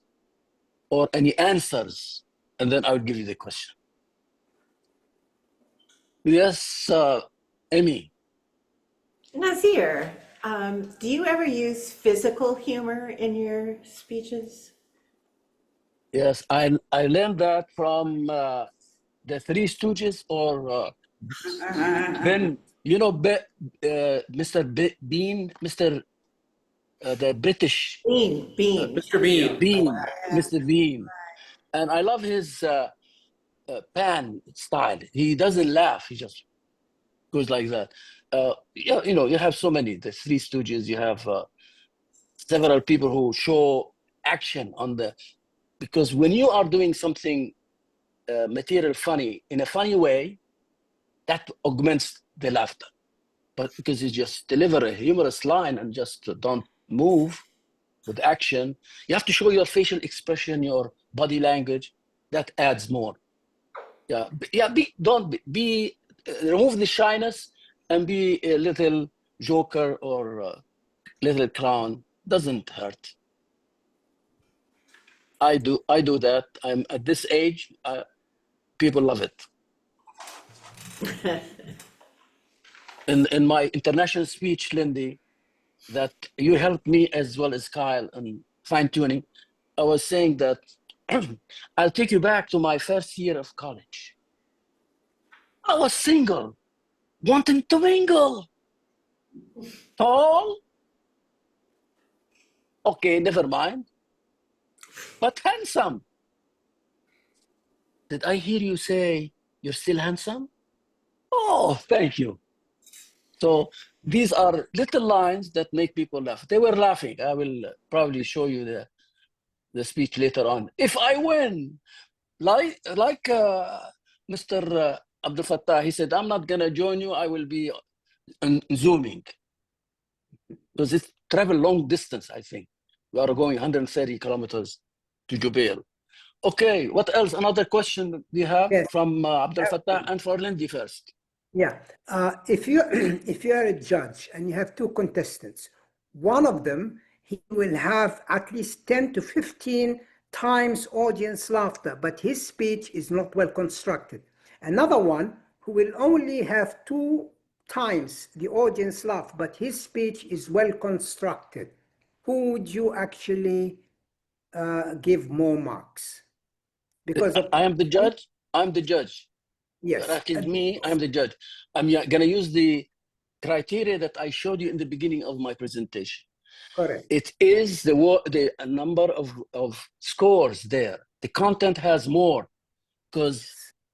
B: or any answers, and then I will give you the question. Yes, Amy.
M: Nazeer, do you ever use physical humor in your speeches?
B: Yes, I learned that from the Three Stooges or Ben, Mr. Bean, Mr. The British
M: Bean.
G: Mr. Bean.
B: Bean, Mr. Bean. And I love his pan style. He doesn't laugh. He just goes like that. You have so many, the Three Stooges. You have several people who show action because when you are doing something material funny in a funny way, that augments the laughter. But because you just deliver a humorous line and just don't move with action, you have to show your facial expression, your body language. That adds more. Remove the shyness and be a little joker or a little clown. Doesn't hurt. I do that. I'm at this age. People love it. In my international speech, Lindy, that you helped me as well as Kyle in fine-tuning, I was saying that I'll take you back to my first year of college. I was single, wanting to mingle. Tall? Okay, never mind. But handsome. Did I hear you say you're still handsome? Oh, thank you. So these are little lines that make people laugh. They were laughing. I will probably show you the speech later on. If I win, like Mr. Abdul Fattah, he said, I'm not going to join you. I will be Zooming. Because it's travel long distance, I think. We are going 130 kilometers to Jubail. Okay, what else? Another question do you have
H: Yes.
B: from Abdel Fattah and for Lindy first?
H: Yeah. If you if you are a judge and you have two contestants, one of them he will have at least 10 to 15 times audience laughter, but his speech is not well constructed. Another one who will only have 2 times the audience laugh, but his speech is well constructed. Who would you actually give more marks? Because of
B: I am the judge. I'm the judge.
H: yes,
B: That is me. I'm the judge. I'm gonna use the criteria that I showed you in the beginning of my presentation.
H: correct.
B: It is the number of scores there. The content has more because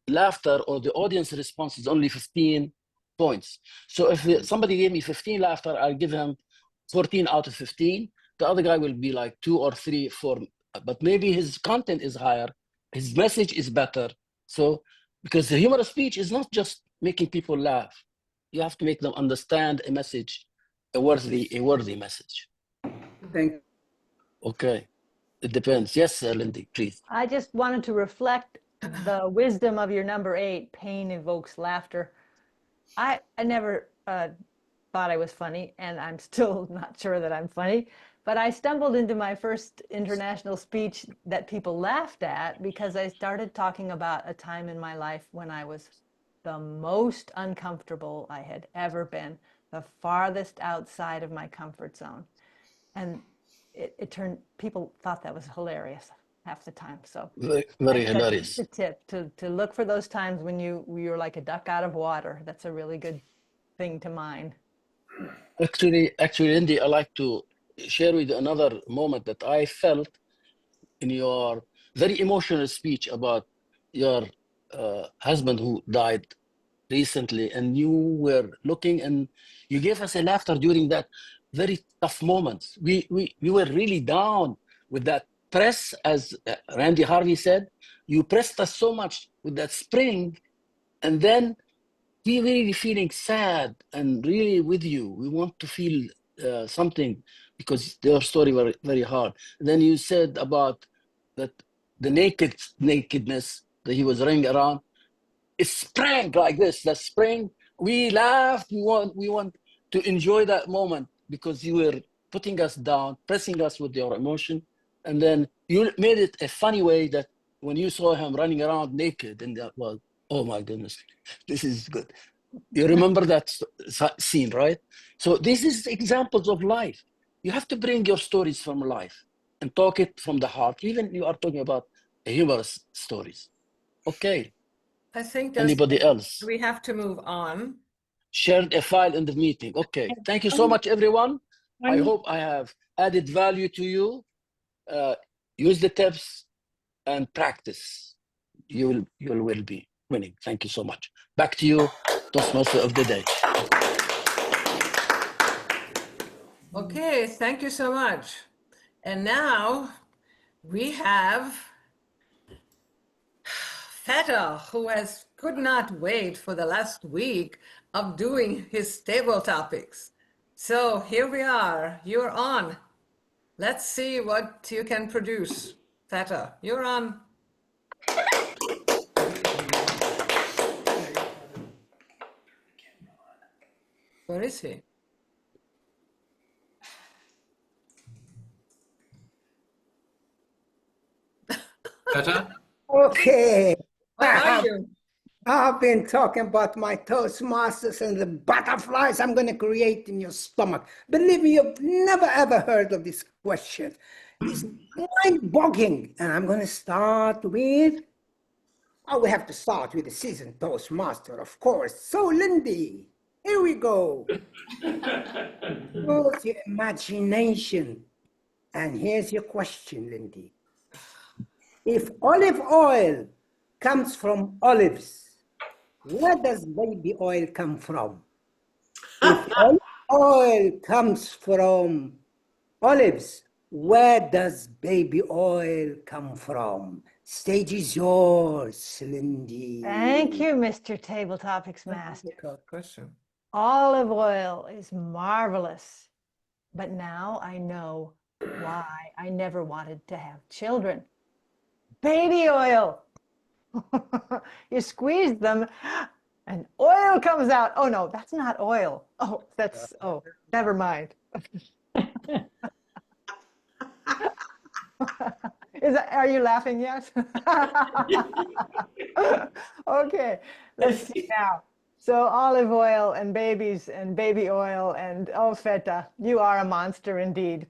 B: laughter or the audience response is only 15 points. So if somebody gave me 15 laughter, I'll give him 14 out of 15. The other guy will be like 2 or 3, 4, but maybe his content is higher, his message is better. So because the humorous speech is not just making people laugh, you have to make them understand a message, a worthy message.
H: Thank you.
B: Okay, it depends. Yes, Lindy, please.
C: I just wanted to reflect the wisdom of your number 8, pain evokes laughter. I never thought I was funny, and I'm still not sure that I'm funny, but I stumbled into my first international speech that people laughed at because I started talking about a time in my life when I was the most uncomfortable I had ever been, the farthest outside of my comfort zone. And it turned, people thought that was hilarious half the time. So
B: Very hilarious.
C: the tip to look for those times when you're like a duck out of water. That's a really good thing to mine.
B: Actually, Lindy, I like to share with you another moment that I felt in your very emotional speech about your husband who died recently, and you were looking and you gave us a laughter during that very tough moments. We were really down with that press, as Randy Harvey said. You pressed us so much with that spring, and then we really feeling sad and really with you. We want to feel something because their story was very hard. And then you said about that the nakedness that he was running around. It sprang like this. That spring, we laughed. We want to enjoy that moment because you were putting us down, pressing us with your emotion, and then you made it a funny way that when you saw him running around naked, and that was, oh my goodness, this is good. You remember that scene, right? So this is examples of life. You have to bring your stories from life and talk it from the heart. Even you are talking about humorous stories. Okay.
A: I think
B: Anybody else?
A: we have to move on.
B: Shared a file in the meeting. Okay. Thank you so much, everyone. I hope I have added value to you. Use the tips and practice. You will be winning. Thank you so much. Back to you, Toastmaster of the day.
A: Okay, thank you so much. And now we have Feta, who could not wait for the last week of doing his table topics. So here we are, you're on. Let's see what you can produce. Feta, you're on. Where is he?
G: Feta?
H: Okay.
A: Where are you?
H: I've been talking about my Toastmasters and the butterflies I'm going to create in your stomach. Believe me, you've never ever heard of this question. It's mind-boggling. And I'm going to start with, oh, we have to start with the seasoned Toastmaster, of course. So, Lindy, here we go. Use your imagination. And here's your question, Lindy. If olive oil comes from olives, where does baby oil come from? If olive oil comes from olives, where does baby oil come from? Stage is yours, Lindy.
C: Thank you, Mr. Table Topics Master.
A: Difficult question.
C: Olive oil is marvelous, but now I know why I never wanted to have children. baby oil. You squeeze them and oil comes out. Oh no, that's not oil. Oh, never mind. Are you laughing yet? Okay, let's see now. So olive oil and babies and baby oil and oh, Feta, you are a monster indeed.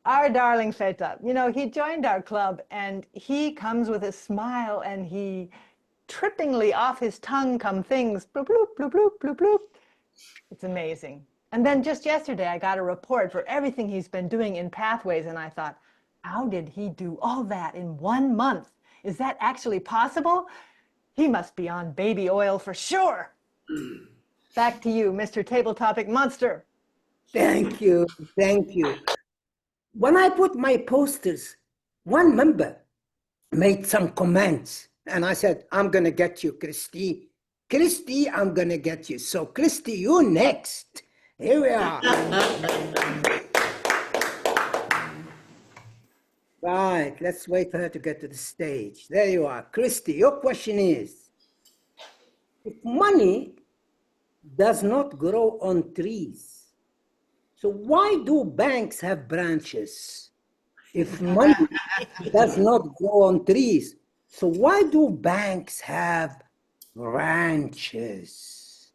C: Our darling Feta, he joined our club and he comes with a smile and he trippingly off his tongue come things, bloop, bloop, bloop, bloop, bloop, bloop. It's amazing. And then just yesterday, I got a report for everything he's been doing in Pathways, and I thought, how did he do all that in 1 month? Is that actually possible? He must be on baby oil for sure. Back to you, Mr. Table Topic Monster.
H: Thank you. Thank you. When I put my posters, one member made some comments, and I said, I'm going to get you, Christy. Christy, I'm going to get you. So, Christy, you next. Here we are. Right, let's wait for her to get to the stage. There you are. Christy, your question is, if money does not grow on trees, so why do banks have branches? If money does not grow on trees, so why do banks have branches?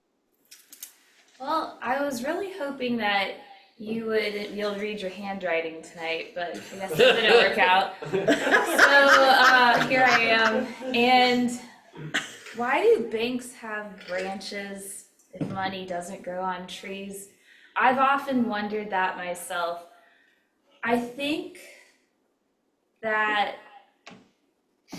N: Well, I was really hoping that you would be able to read your handwriting tonight, but I guess that didn't work out. So here I am. And why do banks have branches if money doesn't grow on trees? I've often wondered that myself. I think that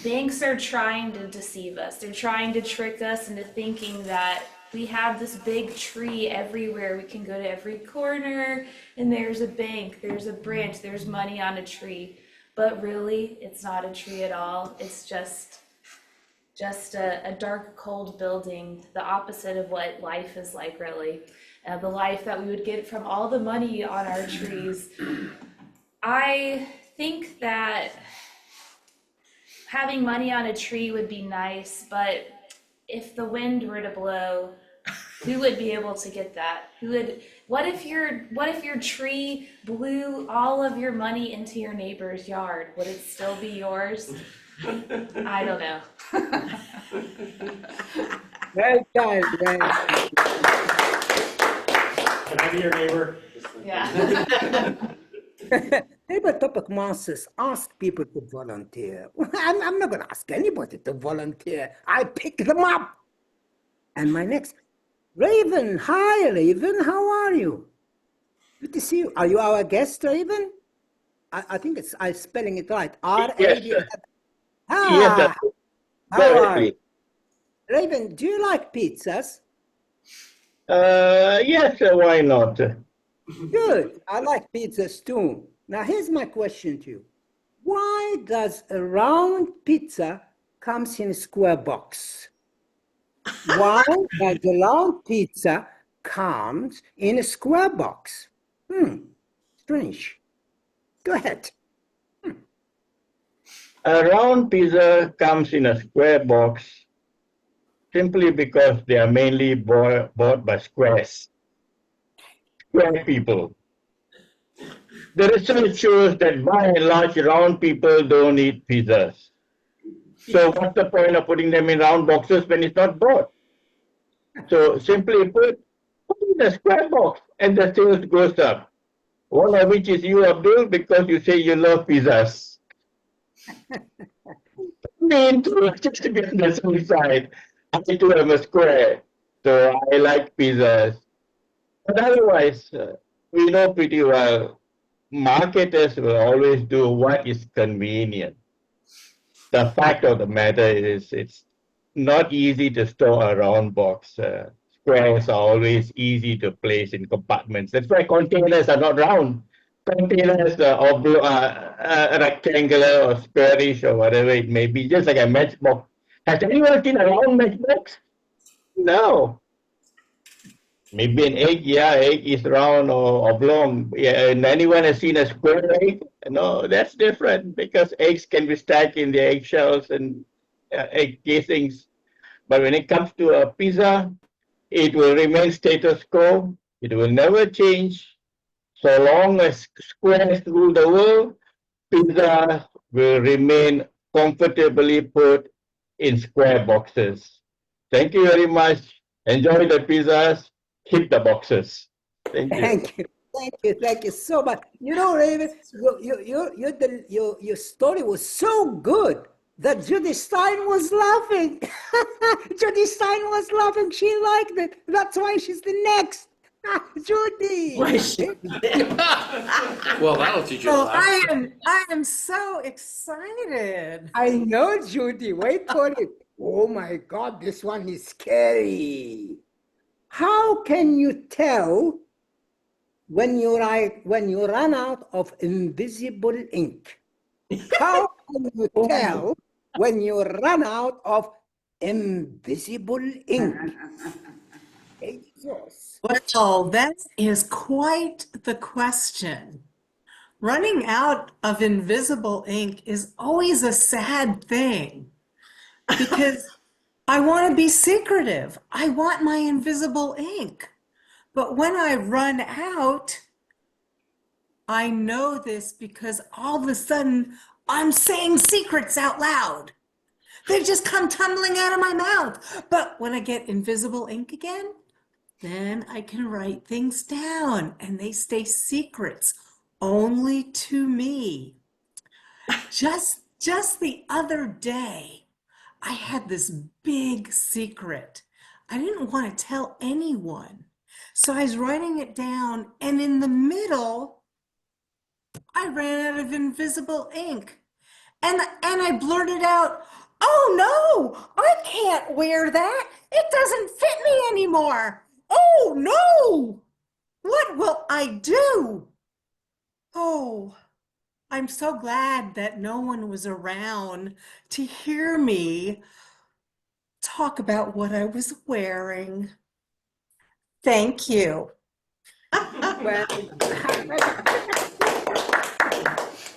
N: banks are trying to deceive us. They're trying to trick us into thinking that we have this big tree everywhere. We can go to every corner and there's a bank, there's a branch, there's money on a tree. But really, it's not a tree at all. It's just a dark, cold building, the opposite of what life is like, really. The life that we would get from all the money on our trees. I think that having money on a tree would be nice, but if the wind were to blow, who would be able to get that? What if your tree blew all of your money into your neighbor's yard? Would it still be yours? I don't know.
H: Well done, well.
K: Can I be your neighbor?
N: Yeah.
H: Table Topic Monsters ask people to volunteer. I'm not going to ask anybody to volunteer. I pick them up. And my next, Raven. Hi, Raven. How are you? Good to see you. Are you our guest, Raven? I think I'm spelling it right. R-A-V.
O: Yes,
H: Ah,
O: yes,
H: how are you? Raven, do you like pizzas?
O: yes, why not?
H: Good. I like pizzas too. Now, here's my question to you. Why does a round pizza comes in a square box? Why does a round pizza comes in a square box? Strange. Go ahead.
O: A round pizza comes in a square box simply because they are mainly bought by square people. The research shows that by and large, round people don't eat pizzas. So what's the point of putting them in round boxes when it's not bought? So simply put it in a square box and the sales goes up. One of which is you, Abdul, because you say you love pizzas. Just to be on the safe side, I too am a square, so I like pizzas. But otherwise, we know pretty well, marketers will always do what is convenient. The fact of the matter is it's not easy to store a round box. Squares are always easy to place in compartments. That's why containers are not round. Containers are rectangular or squarish or whatever it may be, just like a matchbox. Has anyone seen a round matchbox? No. Maybe an egg, yeah, egg is round or oblong. Yeah, and anyone has seen a square egg? No, that's different because eggs can be stacked in the eggshells and egg casings. But when it comes to a pizza, it will remain status quo. It will never change. So long as squares rule the world, pizza will remain comfortably put in square boxes. Thank you very much. Enjoy the pizzas. Keep the boxes. Thank you.
H: Thank you so much. You know, Raven, your story was so good that Judy Stein was laughing. Judy Stein was laughing. She liked it. That's why she's the next. Judy.
G: Well, that'll teach you a
A: Oh,
G: lesson.
A: I am so excited.
H: I know, Judy. Wait for it. Oh my God, this one is scary. How can you tell when you run out of invisible ink? How can you tell when you run out of invisible ink?
A: Well, that is quite the question. Running out of invisible ink is always a sad thing because I want to be secretive. I want my invisible ink. But when I run out, I know this because all of a sudden I'm saying secrets out loud. They just come tumbling out of my mouth. But when I get invisible ink again, then I can write things down and they stay secrets only to me. Just the other day, I had this big secret. I didn't want to tell anyone. So I was writing it down, and in the middle, I ran out of invisible ink. And I blurted out, "Oh no, I can't wear that. It doesn't fit me anymore. Oh no, what will I do?" Oh, I'm so glad that no one was around to hear me talk about what I was wearing. Thank you.
H: Well,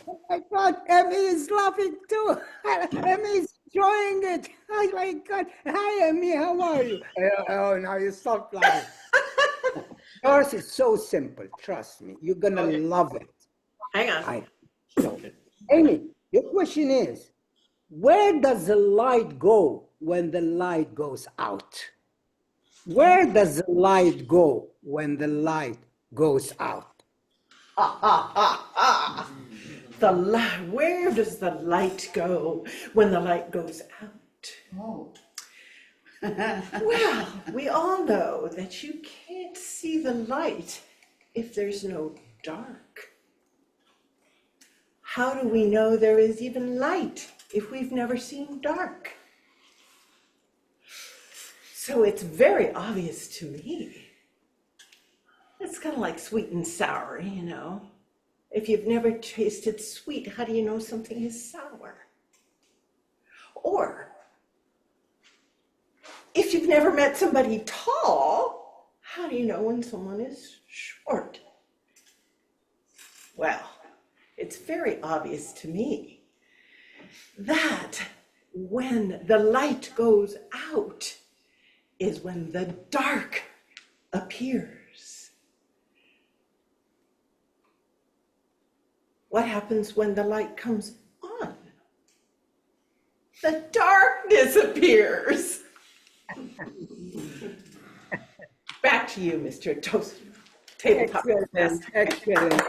H: oh my God, Emmy is laughing too. Emmy is enjoying it. Oh my God. Hi, Emmy, how are you? Oh, now you stop laughing. Yours is so simple. Trust me. You're going to love it.
M: Hang on.
H: Amy, your question is, where does the light go when the light goes out? Where does the light go when the light goes out?
M: Where does the light go when the light goes out?
P: Oh.
M: Well, we all know that you can't see the light if there's no dark. How do we know there is even light if we've never seen dark? So it's very obvious to me. It's kind of like sweet and sour, you know. If you've never tasted sweet, how do you know something is sour? Or if you've never met somebody tall, how do you know when someone is short? Well, it's very obvious to me that when the light goes out is when the dark appears. What happens when the light comes on? The darkness appears. Back to you, Mr. Tabletop Toastmaster.
H: Excellent.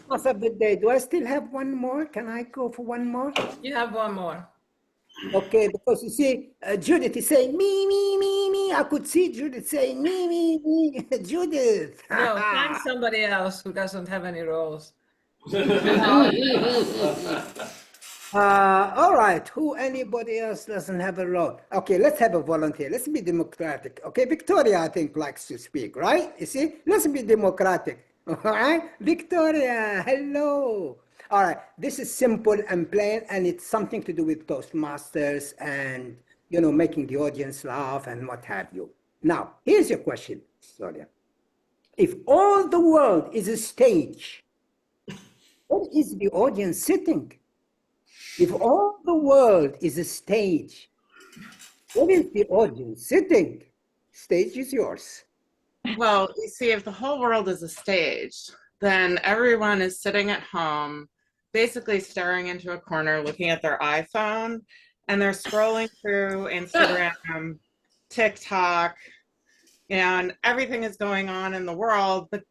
H: What's a good day? Do I still have one more? Can I go for one more?
A: You have one more.
H: Okay, because you see, Judith is saying me, me, me, me. I could see Judith saying me, me, me. Judith.
A: No, find somebody else who doesn't have any roles.
H: All right, anybody else doesn't have a role? Okay, let's have a volunteer. Let's be democratic. Okay, Victoria, I think, likes to speak, right? You see, let's be democratic. All right, Victoria, hello. All right, this is simple and plain, and it's something to do with Toastmasters and making the audience laugh and what have you. Now, here's your question, Sonia. If all the world is a stage, what is the audience sitting? If all the world is a stage, what is the audience sitting? Stage is yours.
P: Well, you see, if the whole world is a stage, then everyone is sitting at home, basically staring into a corner, looking at their iPhone, and they're scrolling through Instagram, TikTok, and everything is going on in the world, but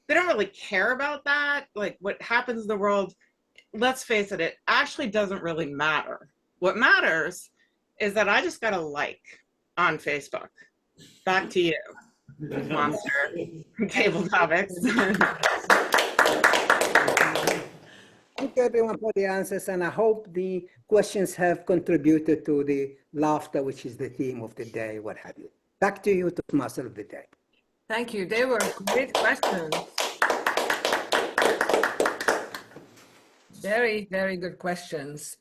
P: they don't really care about that. Like what happens in the world, let's face it, it actually doesn't really matter. What matters is that I just got a like on Facebook. Back to you, Monster Table Topics.
H: Thank you everyone for the answers, and I hope the questions have contributed to the laughter, which is the theme of the day, what have you. Back to you, Toastmaster of the day.
A: Thank you. They were great questions. Very, very good questions.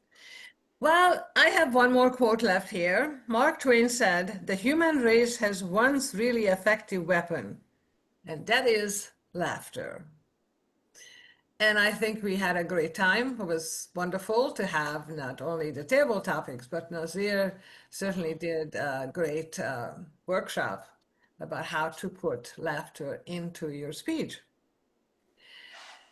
A: Well, I have one more quote left here. Mark Twain said, "The human race has one really effective weapon, and that is laughter." And I think we had a great time. It was wonderful to have not only the table topics, but Nazeer certainly did a great workshop about how to put laughter into your speech.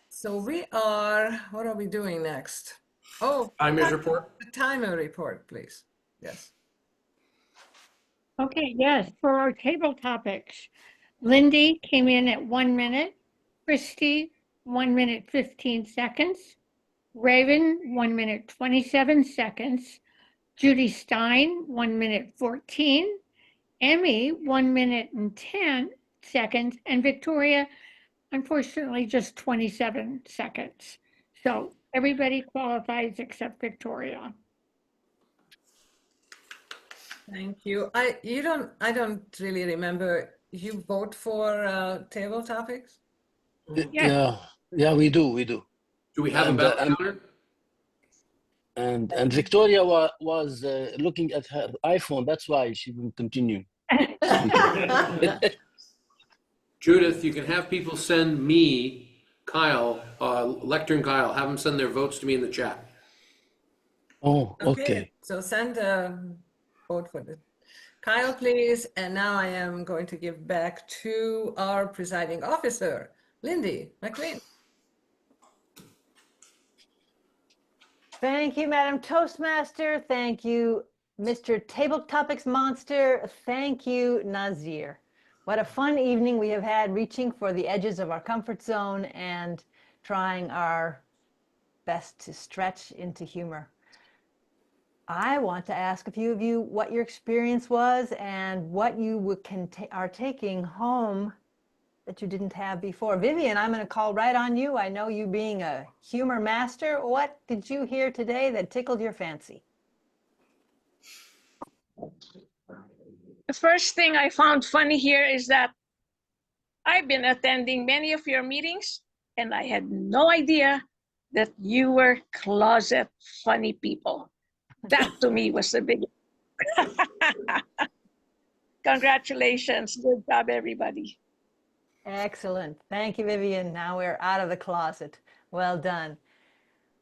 A: So what are we doing next? Oh,
G: Timer's report.
A: the timer report, please. Yes.
D: Okay, yes, for our table topics, Lindy came in at 1 minute, Christy, 1 minute, 15 seconds, Raven, 1 minute, 27 seconds, Judy Stein, 1 minute, 14, Emmy, 1 minute and 10 seconds, and Victoria, unfortunately, just 27 seconds. So everybody qualifies except Victoria.
A: Thank you. I don't really remember. You vote for table topics?
D: Yes.
B: Yeah, we do.
G: Do we have a ballot counter?
B: And Victoria was looking at her iPhone. That's why she didn't continue.
G: Judith, you can have people send me, Kyle, Lectern Kyle, have them send their votes to me in the chat.
B: Oh, okay.
A: So send a vote for this. Kyle, please. And now I am going to give back to our presiding officer, Lindy McLean.
C: Thank you, Madam Toastmaster. Thank you, Mr. Table Topics Monster. Thank you, Nazeer. What a fun evening we have had, reaching for the edges of our comfort zone and trying our best to stretch into humor. I want to ask a few of you what your experience was and what you are taking home that you didn't have before. Vivian, I'm going to call right on you. I know you being a humor master. What did you hear today that tickled your fancy?
Q: The first thing I found funny here is that I've been attending many of your meetings and I had no idea that you were closet funny people. That to me was the big. Congratulations. Good job, everybody.
C: Excellent. Thank you, Vivian. Now we're out of the closet. Well done.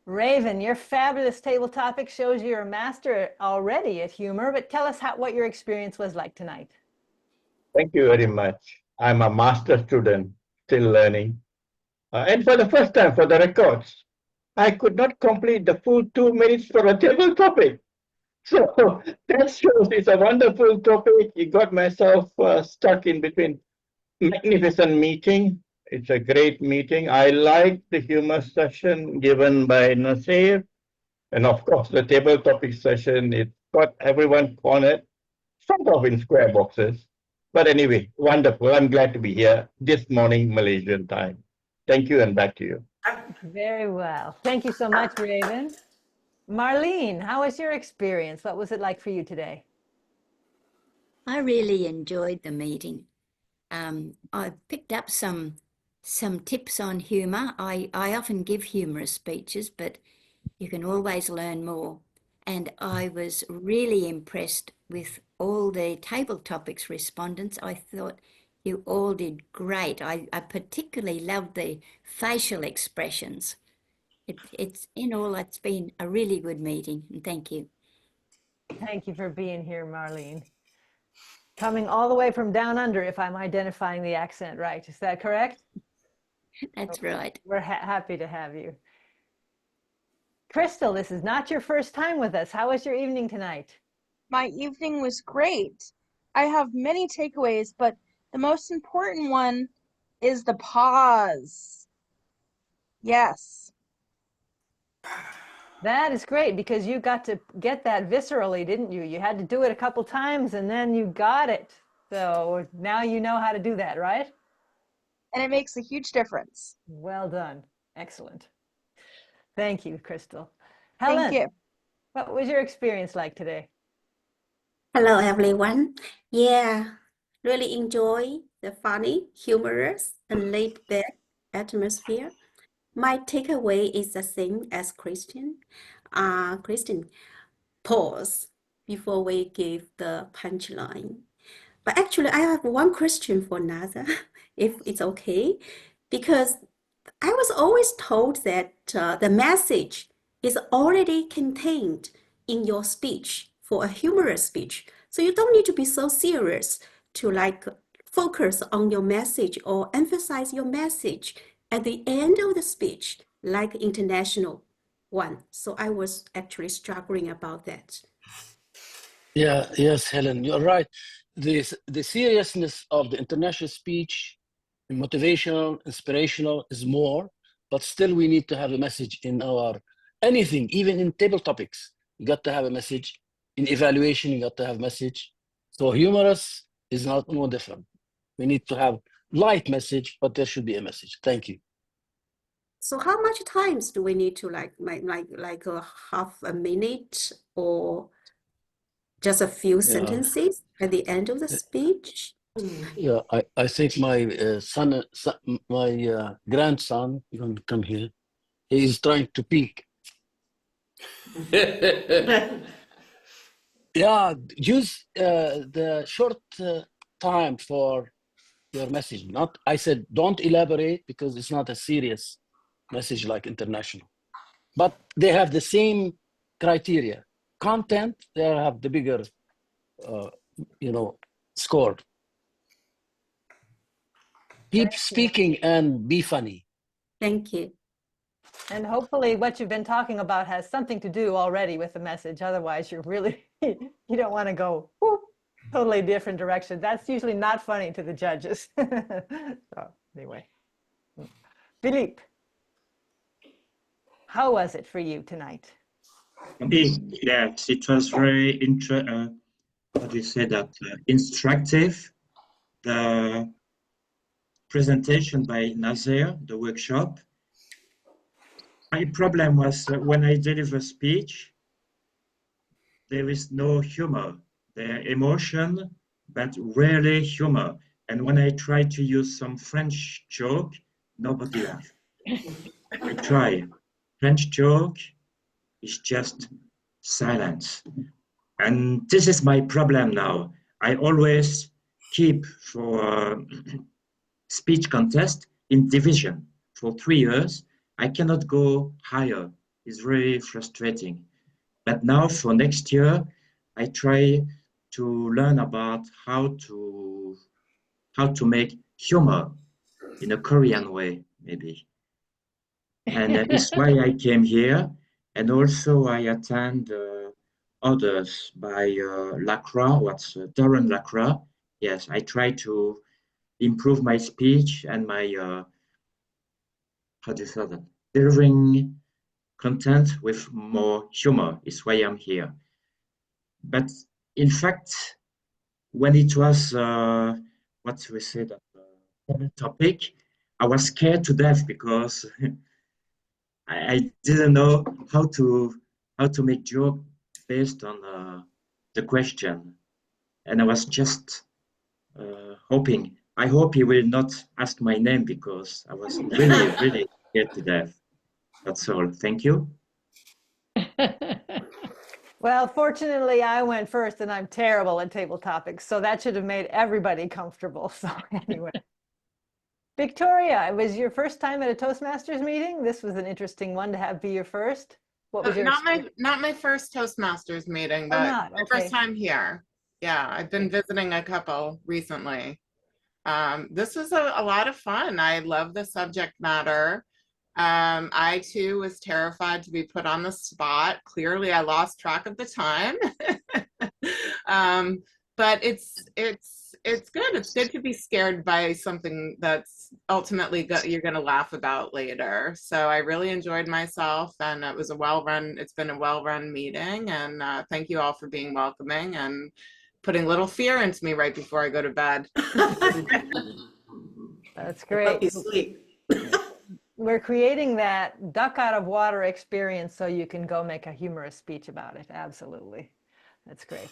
C: Raven, your fabulous table topic shows you're a master already at humor, but tell us what your experience was like tonight.
O: Thank you very much. I'm a master student, still learning. And for the first time, for the records, I could not complete the full 2 minutes for a table topic. So that shows it's a wonderful topic. It got myself stuck in between. Magnificent meeting. It's a great meeting. I like the humor session given by Nazeer. And of course, the table topic session, it got everyone cornered, sort of in square boxes. But anyway, wonderful. I'm glad to be here this morning, Malaysian time. Thank you, and back to you.
C: Very well. Thank you so much, Raven. Marlene, how was your experience? What was it like for you today?
R: I really enjoyed the meeting. I picked up some tips on humor. I often give humorous speeches, but you can always learn more. And I was really impressed with all the table topics respondents. I thought you all did great. I particularly loved the facial expressions. It's in all, it's been a really good meeting, and thank you.
C: Thank you for being here, Marlene. Coming all the way from down under, if I'm identifying the accent right. Is that correct?
R: That's right.
C: We're happy to have you. Crystal, this is not your first time with us. How was your evening tonight?
I: My evening was great. I have many takeaways, but the most important one is the pause. Yes.
C: That is great because you got to get that viscerally, didn't you? You had to do it a couple times and then you got it. So now you know how to do that, right?
I: And it makes a huge difference.
C: Well done. Excellent. Thank you, Crystal. Helen,
I: Thank you.
C: what was your experience like today?
E: Hello, everyone. Yeah, really enjoy the funny, humorous, and laid-back atmosphere. My takeaway is the same as Christian. Christian, pause before we give the punchline. But actually, I have one question for Naza, if it's okay, because I was always told that the message is already contained in your speech for a humorous speech. So you don't need to be so serious to like focus on your message or emphasize your message at the end of the speech, like international one. So I was actually struggling about that.
B: Yeah, yes, Helen, you're right. The seriousness of the international speech, motivational, inspirational is more, but still we need to have a message in our anything, even in table topics. You got to have a message. In evaluation, you got to have message. So humorous is not no different. We need to have light message, but there should be a message. Thank you.
E: So how much times do we need to like a half a minute or just a few sentences at the end of the speech?
B: Yeah, I think my my grandson, you can come here, he is trying to peek. Yeah, use the short time for your message. Not, I said, don't elaborate because it's not a serious message like international. But they have the same criteria. Content, they have the bigger, score. Keep speaking and be funny.
E: Thank you.
C: And hopefully what you've been talking about has something to do already with the message. Otherwise, you're really, you don't want to go whoop, totally different direction. That's usually not funny to the judges. So anyway, Philippe, how was it for you tonight?
S: Yes, it was very how do you say that? Instructive. The presentation by Nazeer, the workshop. My problem was when I deliver speech, there is no humor. There emotion, but rarely humor. And when I try to use some French joke, nobody laughs. I try. French joke is just silence. And this is my problem now. I always keep for speech contest in division for 3 years. I cannot go higher. It's very frustrating. But now for next year, I try to learn about how to make humor in a Korean way, maybe. And it's why I came here. And also I attend others by Lacroix, Darren Lacroix. Yes, I try to improve my speech and my, how do you say that? Delivering content with more humor is why I'm here. But in fact, when it was, what we say, that topic, I was scared to death because I didn't know how to make joke based on the question, and I was just hoping. I hope he will not ask my name because I was really, really scared to death. That's all. Thank you.
C: Well, fortunately, I went first and I'm terrible at table topics, so that should have made everybody comfortable. So anyway. Victoria, it was your first time at a Toastmasters meeting? This was an interesting one to have be your first. What was your
P: not my first Toastmasters meeting,
C: Oh,
P: but
C: not?
P: my
C: Okay.
P: first time here. Yeah, I've been visiting a couple recently. This was a lot of fun. I love the subject matter. I too was terrified to be put on the spot. Clearly, I lost track of the time. But it's good. It's good to be scared by something that's ultimately you're going to laugh about later. So I really enjoyed myself, and it was it's been a well-run meeting. And thank you all for being welcoming and putting little fear into me right before I go to bed.
C: That's great.
M: Sleep.
C: We're creating that duck out of water experience so you can go make a humorous speech about it. Absolutely. That's great.